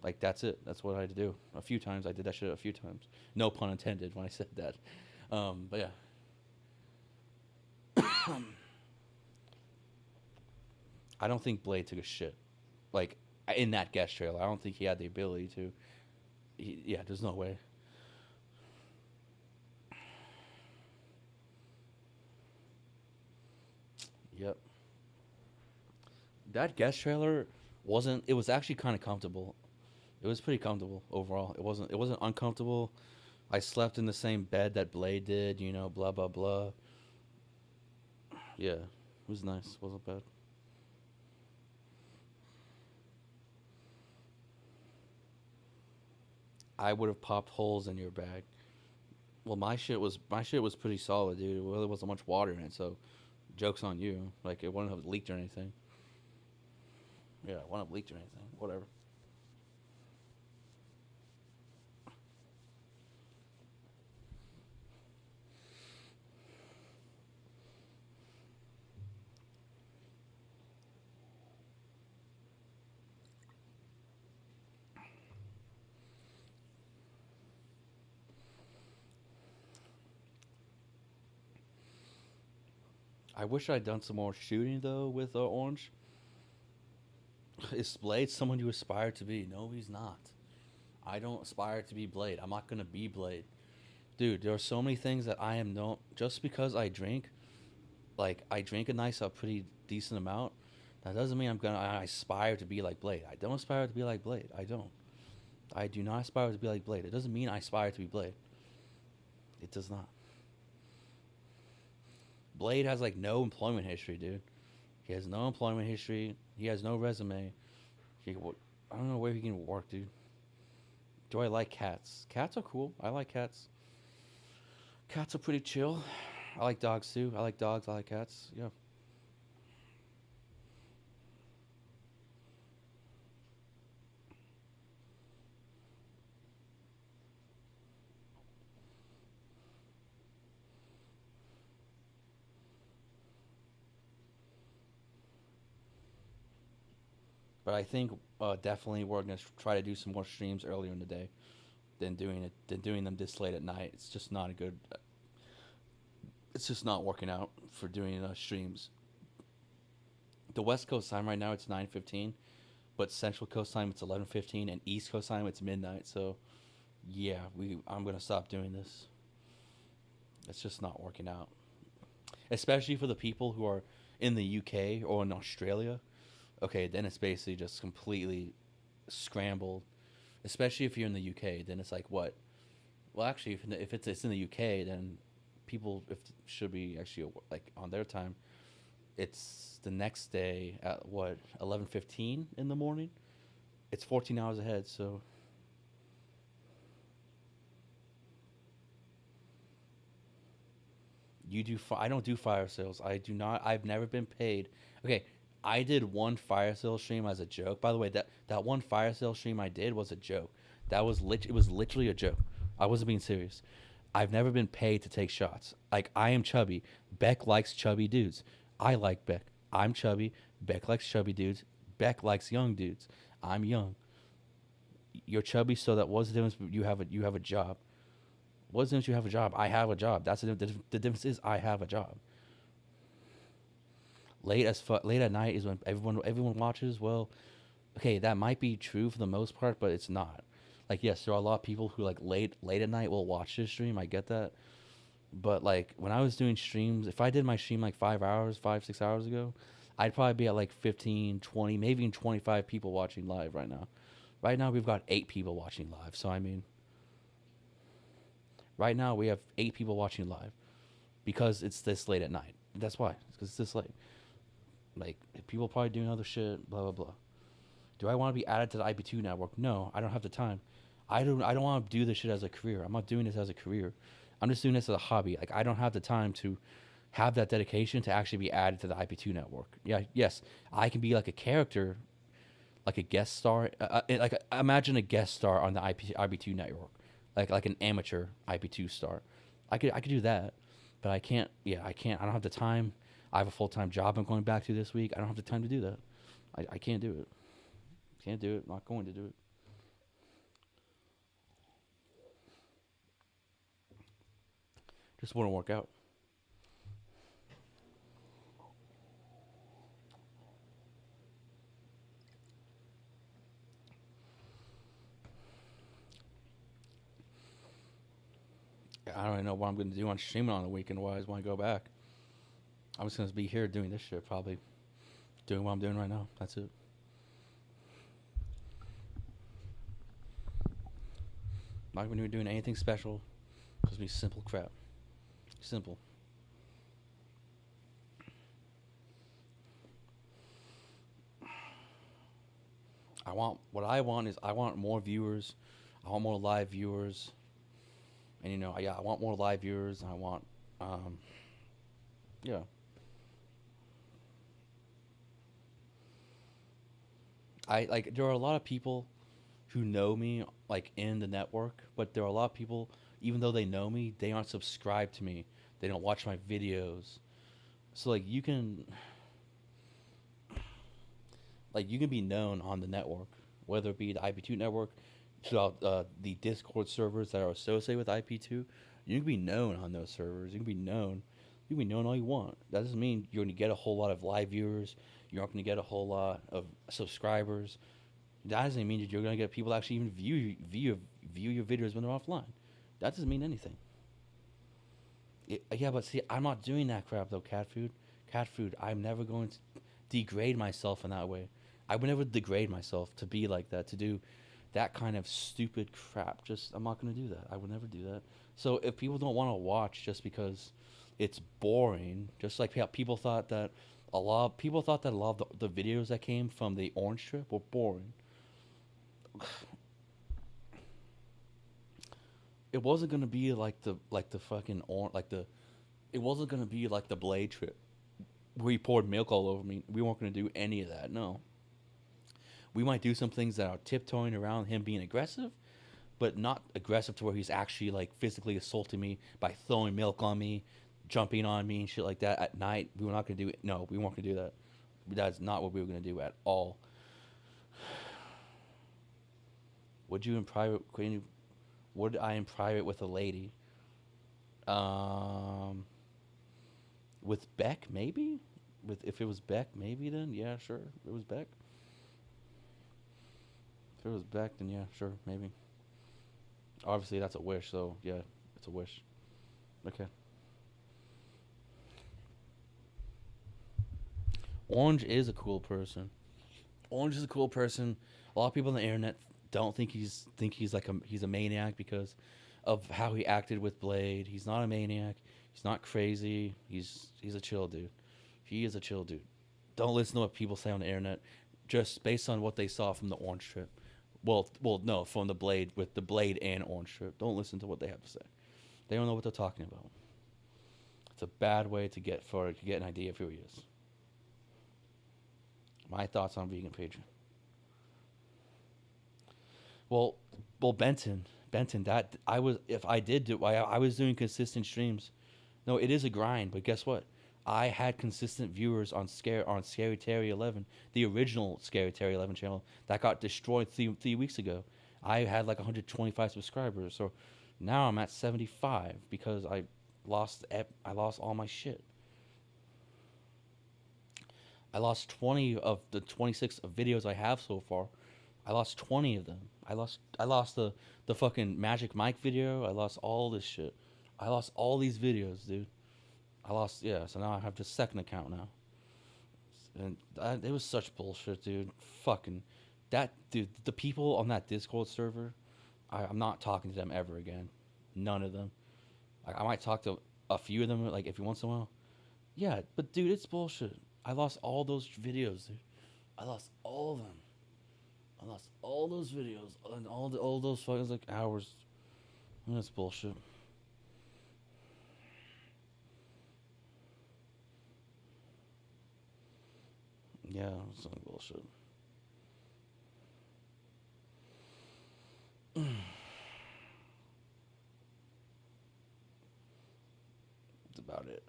Like that's it. That's what I had to do. A few times I did that shit a few times. No pun intended when I said that. But yeah, I don't think Blade took a shit like in that guest trailer. I don't think he had the ability to. Yeah, there's no way. Yep. That guest trailer wasn't. It was actually kind of comfortable. It was pretty comfortable overall. It wasn't uncomfortable. I slept in the same bed that Blade did. You know, blah blah blah. Yeah, it was nice. Wasn't bad. I would have popped holes in your bag. Well, my shit was pretty solid, dude. Well, there wasn't much water in it, so jokes on you. Like it wouldn't have leaked or anything. Yeah, it wouldn't have leaked or anything. Whatever. I wish I'd done some more shooting though with Orange. Is Blade someone you aspire to be? No, he's not. I don't aspire to be Blade. I'm not gonna be Blade, dude. There are so many things that I am no. Just because I drink, like I drink a pretty decent amount, that doesn't mean I aspire to be like Blade. I don't aspire to be like Blade. I don't. I do not aspire to be like Blade. It doesn't mean I aspire to be Blade. It does not. Blade has like no employment history, dude. He has no employment history. He has no resume. He, I don't know where he can work, dude. Do I like cats? Cats are cool. I like cats. Cats are pretty chill. I like dogs too. I like dogs. I like cats. Yeah. But I think definitely we're gonna try to do some more streams earlier in the day than doing them this late at night. It's just not a good. It's just not working out for doing streams. The West Coast time right now it's 9:15. but Central Coast time it's 11:15, and East Coast time it's midnight. So yeah, we I'm gonna stop doing this. It's just not working out, especially for the people who are in the UK or in Australia. Okay, then it's basically just completely scrambled. Especially if you're in the UK, then it's like what? Well, actually, if it's in the UK, then people if should be actually like on their time. It's the next day at what 11:15 in the morning. It's 14 hours ahead, so you do. I don't do fire sales. I do not. I've never been paid. Okay, I did one fire sale stream as a joke. By the way, that one fire sale stream I did was a joke. That was It was literally a joke. I wasn't being serious. I've never been paid to take shots. Like I am chubby. Beck likes chubby dudes. I like Beck. I'm chubby. Beck likes chubby dudes. Beck likes young dudes. I'm young. You're chubby, so that what's the difference? You have a job. What's the difference? You have a job. I have a job. That's the difference is I have a job. Late at night is when everyone watches. Well, okay, that might be true for the most part, but it's not. Like yes, there are a lot of people who like late at night will watch this stream. I get that, but like when I was doing streams, if I did my stream like 5 hours, 5 6 hours ago, I'd probably be at like 15, 20, maybe even 25 people watching live right now. Right now we've got 8 people watching live. So I mean, right now we have 8 people watching live because it's this late at night. That's why. It's because it's this late. Like people probably doing other shit. Blah blah blah. Do I want to be added to the IP2 network? No, I don't have the time. I don't want to do this shit as a career. I'm not doing this as a career. I'm just doing this as a hobby. Like I don't have the time to have that dedication to actually be added to the IP2 network. Yeah, yes, I can be like a character, like a guest star. Imagine a guest star on the IP2 network, like an amateur IP2 star. I could do that, but I can't. Yeah, I can't. I don't have the time. I have a full time job I'm going back to this week. I don't have the time to do that. I can't do it. Can't do it. Not going to do it. Just wouldn't work out. I don't even know what I'm going to do on streaming on the weekend wise when I go back. I'm just going to be here doing this shit, probably doing what I'm doing right now. That's it. Not going to be doing anything special. Just be simple crap. Simple. I want more viewers. I want more live viewers. And yeah, I want more live viewers. I want um yeah. I like there are a lot of people who know me like in the network, but there are a lot of people even though they know me, they aren't subscribed to me. They don't watch my videos. So you can be known on the network, whether it be the IP2 network, throughout the Discord servers that are associated with IP2. You can be known on those servers. You can be known. You can be known all you want. That doesn't mean you're going to get a whole lot of live viewers. You're not going to get a whole lot of subscribers. That doesn't mean that you're going to get people to actually even view your videos when they're offline. That doesn't mean anything. Yeah, but see, I'm not doing that crap though. Cat food, cat food. I'm never going to degrade myself in that way. I would never degrade myself to be like that, to do that kind of stupid crap. Just I'm not going to do that. I would never do that. So if people don't want to watch just because it's boring, just like how people thought that a lot of the videos that came from the orange strip were boring. It wasn't gonna be like the fucking or like the it wasn't gonna be like the blade trip where he poured milk all over me. We weren't gonna do any of that. No, we might do some things that are tiptoeing around him being aggressive, but not aggressive to where he's actually like physically assaulting me by throwing milk on me, jumping on me and shit like that at night. We were not gonna do it. No, we weren't gonna do that. That's not what we were gonna do at all. Would you in private? Would I in private with a lady? Um, with Beck maybe. With if it was Beck maybe then yeah sure it was Beck. it was back, then yeah, sure, maybe. Obviously, that's a wish, so yeah, it's a wish. Okay. Orange is a cool person. Orange is a cool person. A lot of people on the internet don't think he's like he's a maniac because of how he acted with Blade. He's not a maniac. He's not crazy. He's a chill dude. He is a chill dude. Don't listen to what people say on the internet, just based on what they saw from the Orange trip. Well, no, from the Blade with the Blade and Orange trip. Don't listen to what they have to say. They don't know what they're talking about. It's a bad way to get an idea of who he is. My thoughts on vegan Pedro. Well, Benton. That I was if I did do I was doing consistent streams. No, it is a grind, but guess what? I had consistent viewers on Scary Terry 11, the original Scary Terry 11 channel that got destroyed 3 weeks ago. I had like 125 subscribers, so now I'm at 75 because I lost all my shit. I lost 20 of the 26 videos I have so far. I lost 20 of them. I lost the fucking Magic Mike video. I lost all this shit. I lost all these videos, dude. I lost yeah. So now I have the second account now, and it was such bullshit, dude. Fucking that dude. The people on that Discord server, I'm not talking to them ever again. None of them. I might talk to a few of them, like if you once in a while. Yeah, but dude, it's bullshit. I lost all those videos, dude. I lost all of them. I lost all those videos and all those fucking like hours. That's bullshit. Yeah, it's some bullshit. That's about it.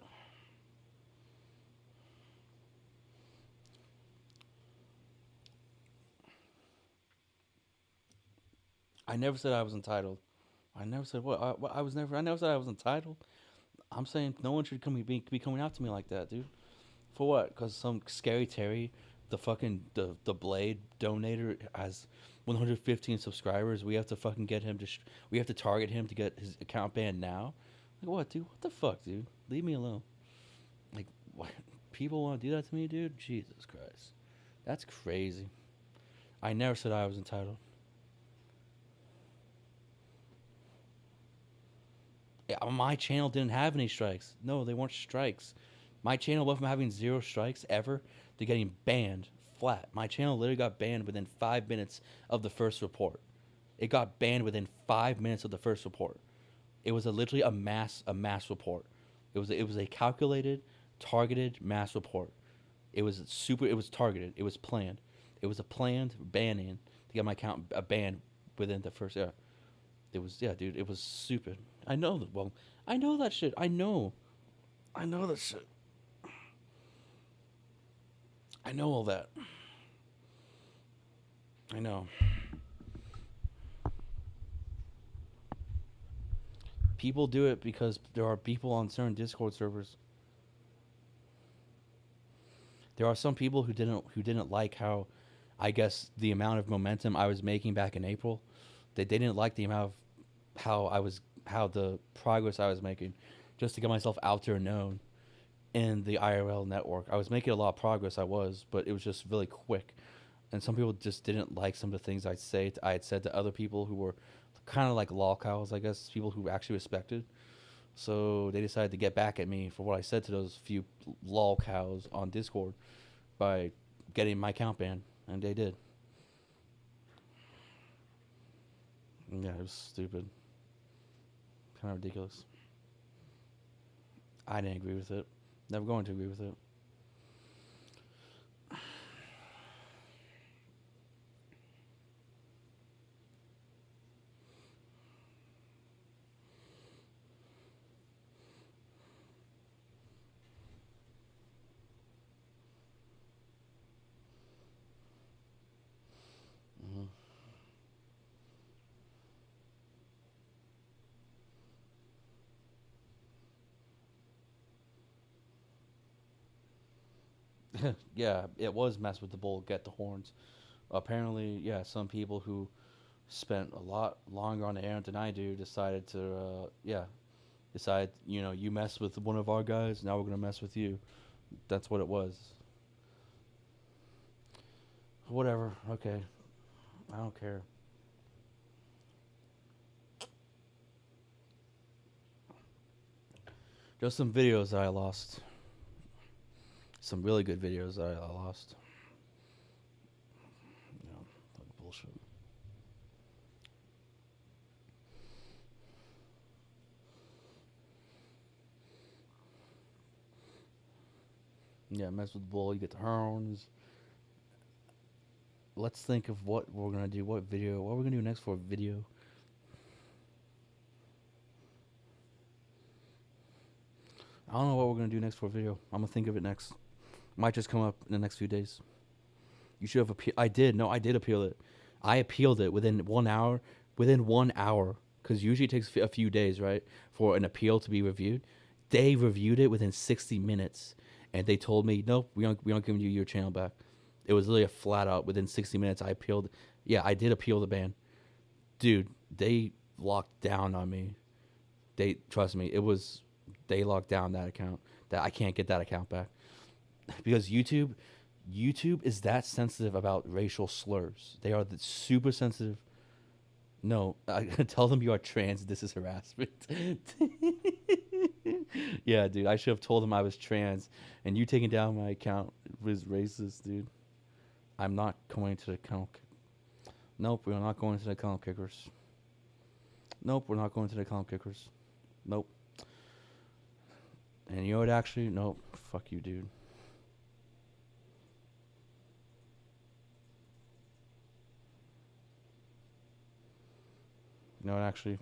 I never said I was entitled. I never said what. I was never. I never said I was entitled. I'm saying no one should be coming out to me like that, dude. For what? Because some scary Terry, the Blade donator has 115 subscribers. We have to fucking get him to. We have to target him to get his account banned now. Like what, dude? What the fuck, dude? Leave me alone. Like what? People want to do that to me, dude? Jesus Christ, that's crazy. I never said I was entitled. Yeah, my channel didn't have any strikes. No, they weren't strikes. My channel went from having zero strikes ever to getting banned flat. My channel literally got banned within 5 minutes of the first report. It got banned within 5 minutes of the first report. It was literally a mass report. It was a calculated, targeted mass report. It was targeted. It was planned. It was a planned banning to get my account banned within the first yeah. It was yeah, dude. It was stupid. I know that. Well, I know that shit. I know. I know that shit. I know all that. I know. People do it because there are people on certain Discord servers. There are some people who didn't like how, I guess, the amount of momentum I was making back in April. They didn't like the amount of how the progress I was making, just to get myself out there known in the IRL network. I was making a lot of progress. I was, but it was just really quick. And some people just didn't like some of the things I had said to other people who were kind of like lolcows, I guess, people who actually respected. So they decided to get back at me for what I said to those few lolcows on Discord by getting my account banned, and they did. Yeah, it was stupid, kind of ridiculous. I didn't agree with it. Never going to agree with it. Yeah, it was mess with the bull, get the horns. Apparently, yeah, some people who spent a lot longer on the internet than I do decided to, yeah, decide, you mess with one of our guys, now we're gonna mess with you. That's what it was. Whatever. Okay, I don't care. Just some videos that I lost. Some really good videos that I lost. You know, like bullshit. Yeah, mess with the bull. You get the horns. Let's think of what we're gonna do. What video? What we're gonna do next for a video? I don't know what we're gonna do next for a video. I'm gonna think of it next. Might just come up in the next few days. You should have appeal. I did. No, I did appeal it. I appealed it within 1 hour. Within 1 hour, because usually it takes a few days, right, for an appeal to be reviewed. They reviewed it within 60 minutes, and they told me, no, we aren't giving you your channel back. It was literally a flat out within 60 minutes. I appealed. Yeah, I did appeal the ban, dude. They locked down on me. They trust me. It was they locked down that account. That I can't get that account back because YouTube is that sensitive about racial slurs. They are super sensitive. No, I tell them you are trans. This is harassment. Yeah, dude, I should have told them I was trans, and you taking down my account was racist, dude. I'm not going to the account. Nope, we're not going to the account kickers. Nope, we're not going to the account kickers. Nope. And you know what? Actually, nope. Fuck you, dude. You know what? Actually,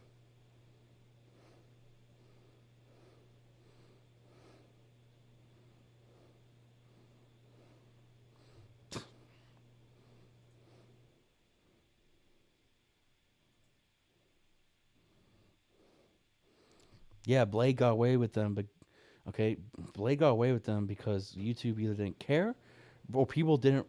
yeah, Blade got away with them, but okay, Blade got away with them because YouTube either didn't care, or people didn't.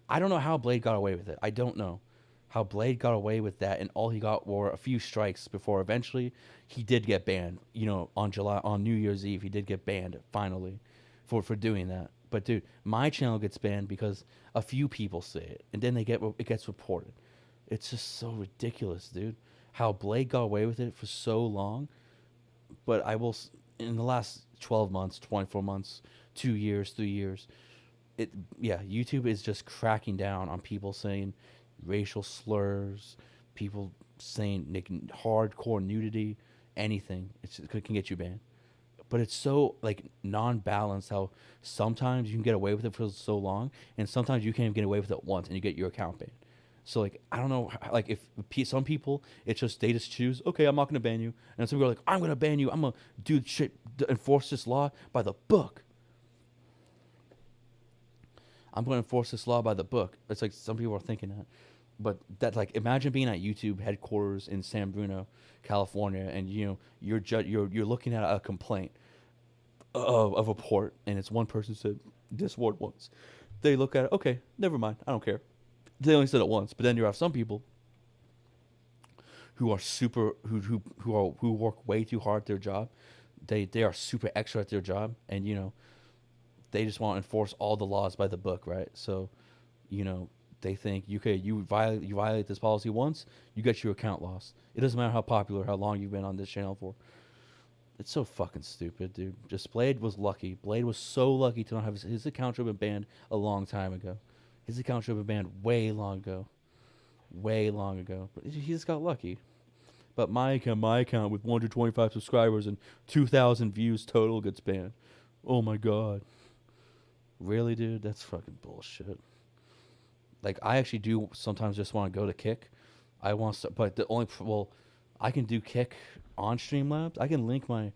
I don't know how Blade got away with it. I don't know how Blade got away with that, and all he got were a few strikes before eventually he did get banned. On New Year's Eve, he did get banned finally for doing that. But dude, my channel gets banned because a few people say it, and then it gets reported. It's just so ridiculous, dude. How Blade got away with it for so long, but in the last 12 months, 24 months, 2 years, 3 years, it yeah, YouTube is just cracking down on people saying racial slurs, people saying hardcore nudity, anything. It can get you banned. But it's so like non-balanced how sometimes you can get away with it for so long, and sometimes you can't even get away with it once, and you get your account banned. So like I don't know, like if some people it's just they just choose, okay, I'm not gonna ban you, and some people are like, I'm gonna ban you, I'm gonna do shit, enforce this law by the book. I'm going to enforce this law by the book. It's like some people are thinking that, but that like imagine being at YouTube headquarters in San Bruno, California, and you're looking at a complaint of a port, and it's one person said this word once. They look at it, okay, never mind, I don't care. They only said it once, but then you have some people who are super who work way too hard at their job. They are super extra at their job, and they just want to enforce all the laws by the book, right? So, you know, they think you violate this policy once, you get your account lost. It doesn't matter how popular, how long you've been on this channel for. It's so fucking stupid, dude. Just Blade was lucky. Blade was so lucky to not have his account should have been banned a long time ago. His account should have been banned way long ago. But he just got lucky. But my account with 125 subscribers and 2,000 views total gets banned. Oh my god. Really, dude? That's fucking bullshit. Like, I actually do sometimes just want to go to Kick. But I can do Kick on Streamlabs. I can link my,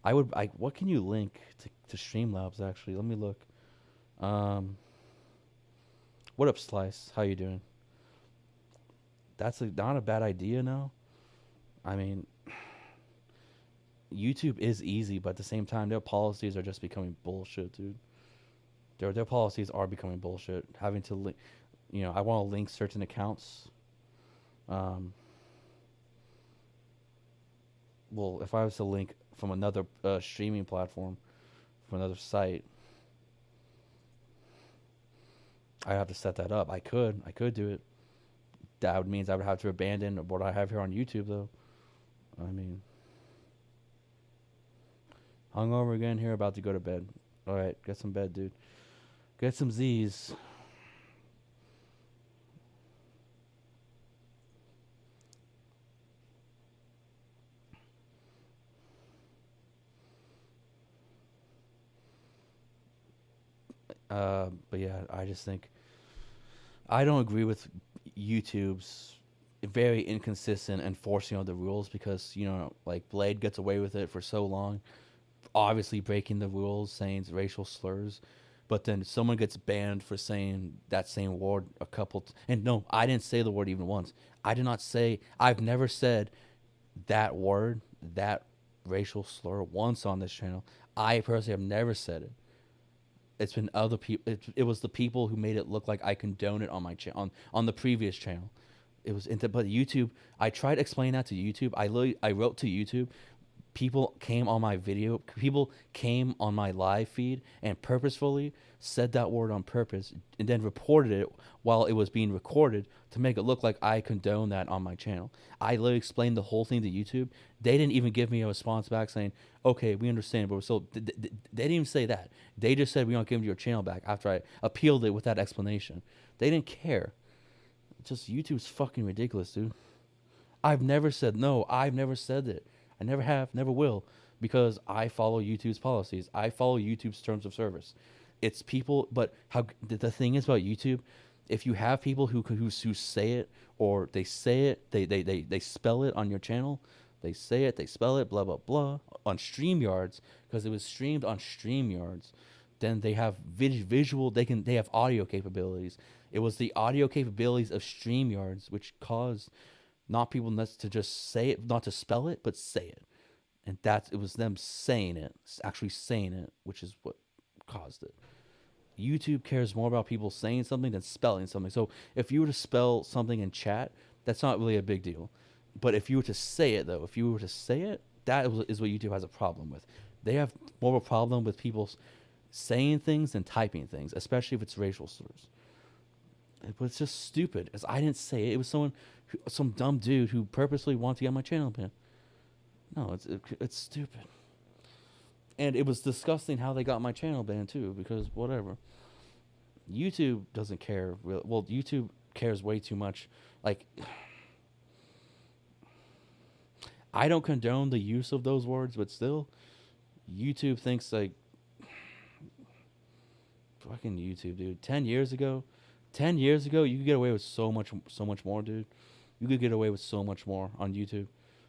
what can you link to Streamlabs actually? Let me look. Um, what up, Slice? How you doing? That's not a bad idea now. I mean, YouTube is easy, but at the same time, their policies are just becoming bullshit, dude. Their policies are becoming bullshit. Having to link. I want to link certain accounts. Um, well, if I was to link from another streaming platform from another site, I have to set that up. I could do it. That would means I would have to abandon what I have here on YouTube, though. I mean, hungover again here, about to go to bed. All right, get some bed, dude. Get some Z's. But yeah, I just think I don't agree with YouTube's very inconsistent enforcing of the rules because like Blade gets away with it for so long, obviously breaking the rules, saying racial slurs, but then someone gets banned for saying that same word a couple. And no, I didn't say the word even once. I did not say. I've never said that word, that racial slur once on this channel. I personally have never said it. It's been other people. It was the people who made it look like I condone it on my on the previous channel. It was into but YouTube. I tried to explain that to YouTube. I wrote to YouTube. People came on my video. People came on my live feed and purposefully said that word on purpose and then reported it while it was being recorded to make it look like I condone that on my channel. I literally explained the whole thing to YouTube. They didn't even give me a response back saying, "Okay, we understand, but we're still." They didn't even say that. They just said, "We aren't giving you your channel back." After I appealed it with that explanation, they didn't care. Just YouTube's fucking ridiculous, dude. I've never said no. I've never said it. I never have, never will, because I follow YouTube's policies. I follow YouTube's terms of service. It's people, but how the thing is about YouTube, if you have people who say it or they say it, they spell it on your channel, they say it, they spell it, blah blah blah on StreamYards because it was streamed on StreamYards. Then they have visual. They have audio capabilities. It was the audio capabilities of StreamYards which caused not people to just say it, not to spell it, but say it. And it was them saying it, actually saying it, which is what caused it. YouTube cares more about people saying something than spelling something. So if you were to spell something in chat, that's not really a big deal. But if you were to say it, though, if you were to say it, is what YouTube has a problem with. They have more of a problem with people saying things than typing things, especially if it's racial slurs. But it's just stupid. As I didn't say it. It was some dumb dude who purposely wanted to get my channel banned. No, it's stupid. And it was disgusting how they got my channel banned too, because whatever. YouTube doesn't care. Well, YouTube cares way too much. Like, I don't condone the use of those words, but still, YouTube thinks like, fucking YouTube, dude. 10 years ago, you could get away with so much more, dude. You could get away with so much more on YouTube.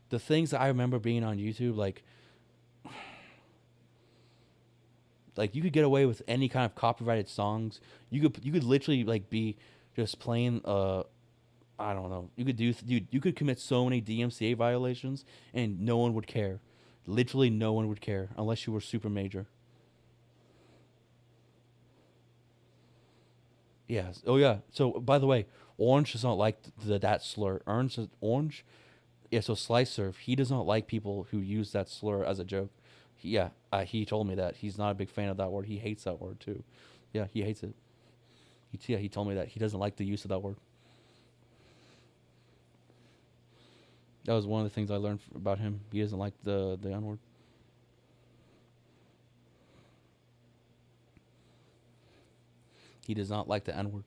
The things that I remember being on YouTube, like you could get away with any kind of copyrighted songs. You could literally like be just playing I don't know. You could dude, you could commit so many DMCA violations and no one would care. Literally no one would care unless you were super major. Yes. Oh yeah. So by the way, Orange does not like that slur. Orange. Yeah. So Slicer, he does not like people who use that slur as a joke. Yeah. He told me that he's not a big fan of that word. He hates that word too. Yeah. He hates it. He told me that he doesn't like the use of that word. That was one of the things I learned about him. He doesn't like the N word. He does not like the N word.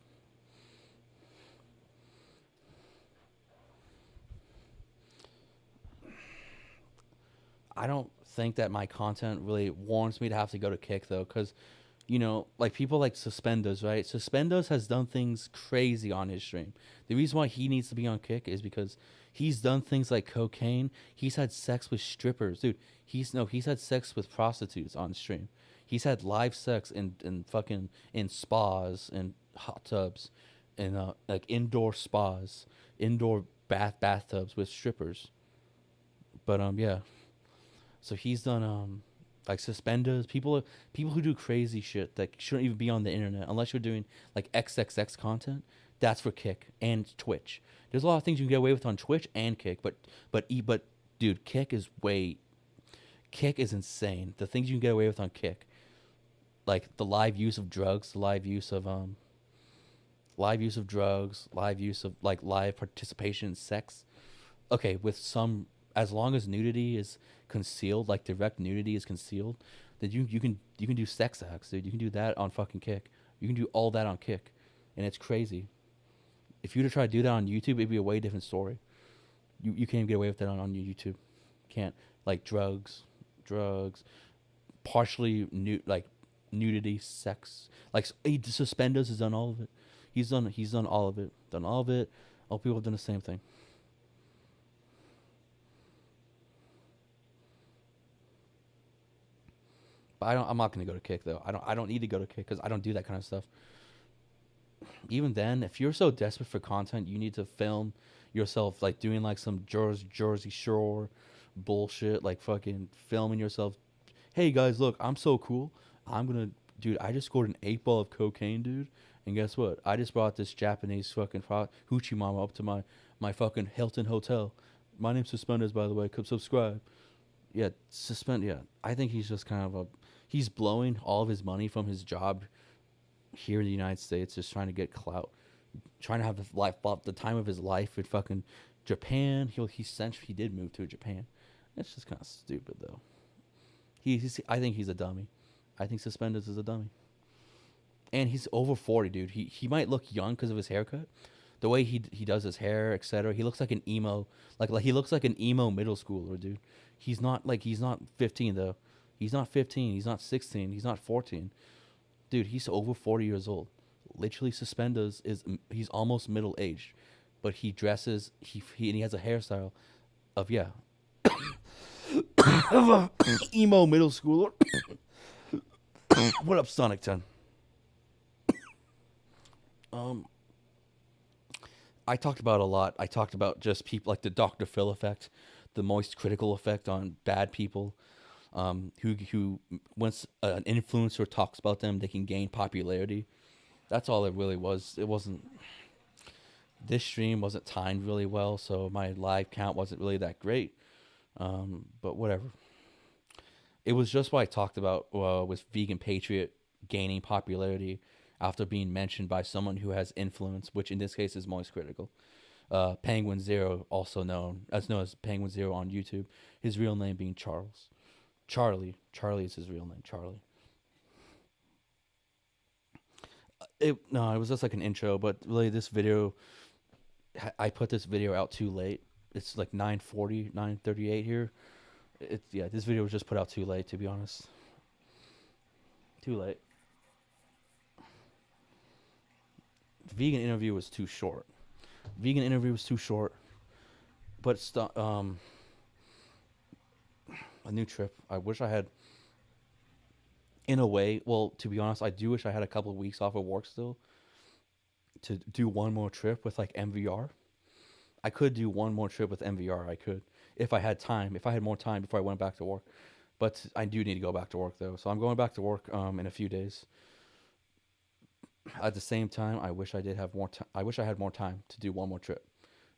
I don't think that my content really warrants me to have to go to Kick though, because like people like Suspendos, right? Suspendos has done things crazy on his stream. The reason why he needs to be on Kick is because he's done things like cocaine. He's had sex with strippers, dude. He's had sex with prostitutes on stream. He's had live sex in fucking in spas and hot tubs, and like indoor spas, indoor bathtubs with strippers. But yeah. So he's done like suspenders, people who do crazy shit that shouldn't even be on the internet unless you're doing like XXX content. That's for Kick and Twitch. There's a lot of things you can get away with on Twitch and Kick, but dude, Kick is insane. The things you can get away with on Kick, like the live use of drugs, the live use of drugs, live use of like live participation in sex. Okay, with some, as long as nudity is concealed, like direct nudity is concealed, then you can do sex acts, dude. You can do that on fucking Kick. You can do all that on Kick, and it's crazy. If you were to try to do that on YouTube, it'd be a way different story. You can't even get away with that on YouTube. Can't, like drugs, partially like nudity, sex. Like Suspenders has done all of it. He's done all of it. Done all of it. All people have done the same thing. But I'm not gonna go to Kick though. I don't need to go to Kick because I don't do that kind of stuff. Even then, if you're so desperate for content, you need to film yourself like doing like some Jersey Shore bullshit, like fucking filming yourself. Hey guys, look, I'm so cool. I'm gonna, dude. I just scored an 8 ball of cocaine, dude. And guess what? I just brought this Japanese fucking hoochie mama up to my fucking Hilton hotel. My name's Suspenders, by the way. Come subscribe. Yeah, suspend. Yeah, I think he's just kind of a. He's blowing all of his money from his job here in the United States, just trying to get clout, trying to have the time of his life in fucking Japan. He did move to Japan. It's just kind of stupid though. I think he's a dummy. I think Suspenders is a dummy, and he's over 40, dude. He might look young because of his haircut, the way he does his hair, etc. He looks like an emo, like he looks like an emo middle schooler, dude. He's not 15 though. He's not 15. He's not 16. He's not 14. Dude, he's over 40 years old. Literally, Suspenders he's almost middle aged, but he dresses and he has a hairstyle of, yeah, of a emo middle schooler. What up, Sonic 10? Um, I talked about a lot. I talked about just people like the Dr.Phil effect, the moist critical effect on bad people. Who once an influencer talks about them, they can gain popularity. That's all it really was. It wasn't. This stream wasn't timed really well, so my live count wasn't really that great. But whatever. It was just what I talked about with Vegan Patriot gaining popularity after being mentioned by someone who has influence, which in this case is Moist Critical. Penguin Zero, also known as Penguin Zero on YouTube, his real name being Charles. Charlie is his real name. Charlie. No, it was just like an intro, but really this video, I put this video out too late. It's like 9:40, 9:38 here. This video was just put out too late, to be honest. Too late. Vegan interview was too short. But a new trip. I wish I had, in a way, well, to be honest, I do wish I had a couple of weeks off of work still to do one more trip with like MVR. I could do one more trip with MVR. I could, if I had time, if I had more time before I went back to work. But I do need to go back to work though, so I'm going back to work in a few days. At the same time, I wish I did have more time. I wish I had more time to do one more trip.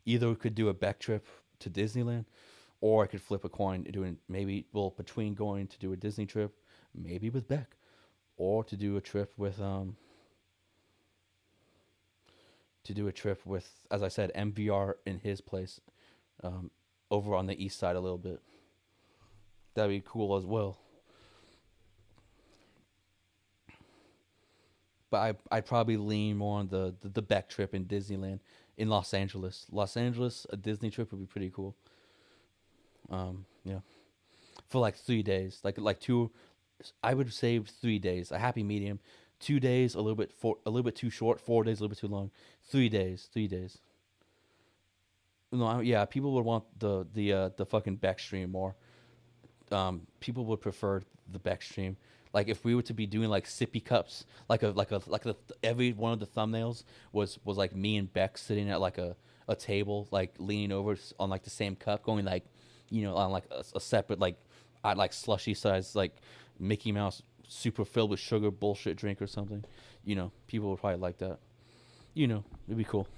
Either we could do a Beck trip to Disneyland, or I could flip a coin doing maybe, well, between going to do a Disney trip, maybe with Beck, or to do a trip with, as I said, MVR in his place, over on the east side a little bit. That'd be cool as well. But I'd probably lean more on the Beck trip in Disneyland in Los Angeles. Los Angeles, a Disney trip would be pretty cool. Yeah, for like 3 days, like two. I would say 3 days, a happy medium. 2 days, a little bit too short. 4 days, a little bit too long. 3 days, 3 days. No, yeah, people would want the fucking Beck stream more. People would prefer the Beck stream. Like if we were to be doing like sippy cups, every one of the thumbnails was like me and Beck sitting at like a table, like leaning over on like the same cup, going like, on like a separate like, I like slushy size like Mickey Mouse super filled with sugar bullshit drink or something. People would probably like that. It'd be cool.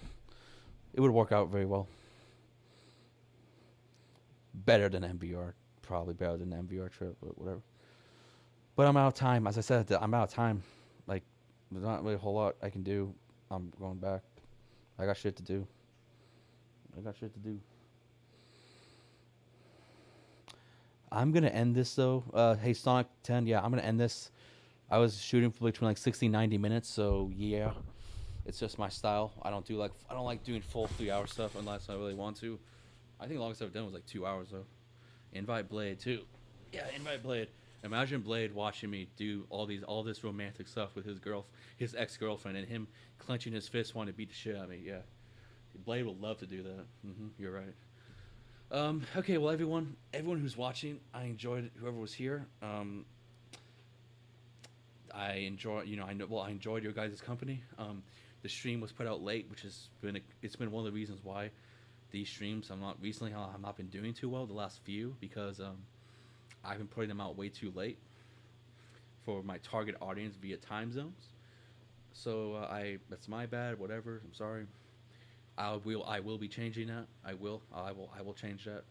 It would work out very well. Better than MVR, probably better than the MVR trip, but whatever. But I'm out of time. As I said, I'm out of time. Like, there's not really a whole lot I can do. I'm going back. I got shit to do. I got shit to do. I'm gonna end this though. Hey Sonic 10, yeah, I'm gonna end this. I was shooting for between like 60, 90 minutes, so yeah, it's just my style. I don't like doing full 3 hour stuff unless I really want to. I think the longest I've done was like 2 hours though. Invite Blade too. Yeah, invite Blade. Imagine Blade watching me do all this romantic stuff with his ex girlfriend, and him clenching his fist, wanting to beat the shit out of me. Yeah, Blade would love to do that. You're right. Okay, well, everyone who's watching, I enjoyed whoever was here. I enjoy, I know, well, I enjoyed your guys' company. The stream was put out late, which it's been one of the reasons why these streams I've not been doing too well the last few because I've been putting them out way too late for my target audience via time zones. So that's my bad. Whatever. I'm sorry. I will be changing that. I will change that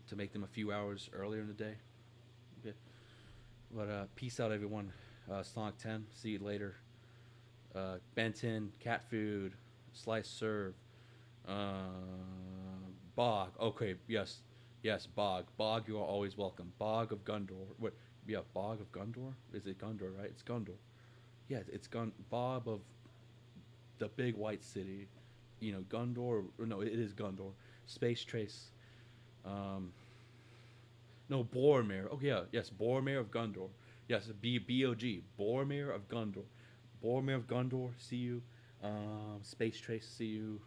to make them a few hours earlier in the day. Okay. But peace out, everyone. Sonic 10. See you later. Benton, cat food, slice serve, bog. Okay, yes, yes, bog. Bog, you are always welcome. Bog of Gundor. What? Yeah, bog of Gundor. Is it Gundor? Right? It's Gundor. Yeah, it's Bob of the big white city. Gundor. Or no, it is Gundor. Space Trace. Um, no, Boromir. Oh yeah, yes, Boromir of Gundor. Yes, B O G. Boromir of Gundor. Boromir of Gondor, see you. Space Trace, see you.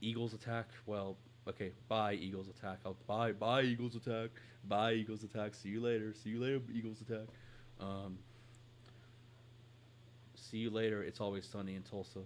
Eagles Attack, well, okay, bye Eagles Attack. Bye Eagles Attack. Bye Eagles Attack. See you later. See you later, Eagles Attack. Um, see you later. It's always sunny in Tulsa.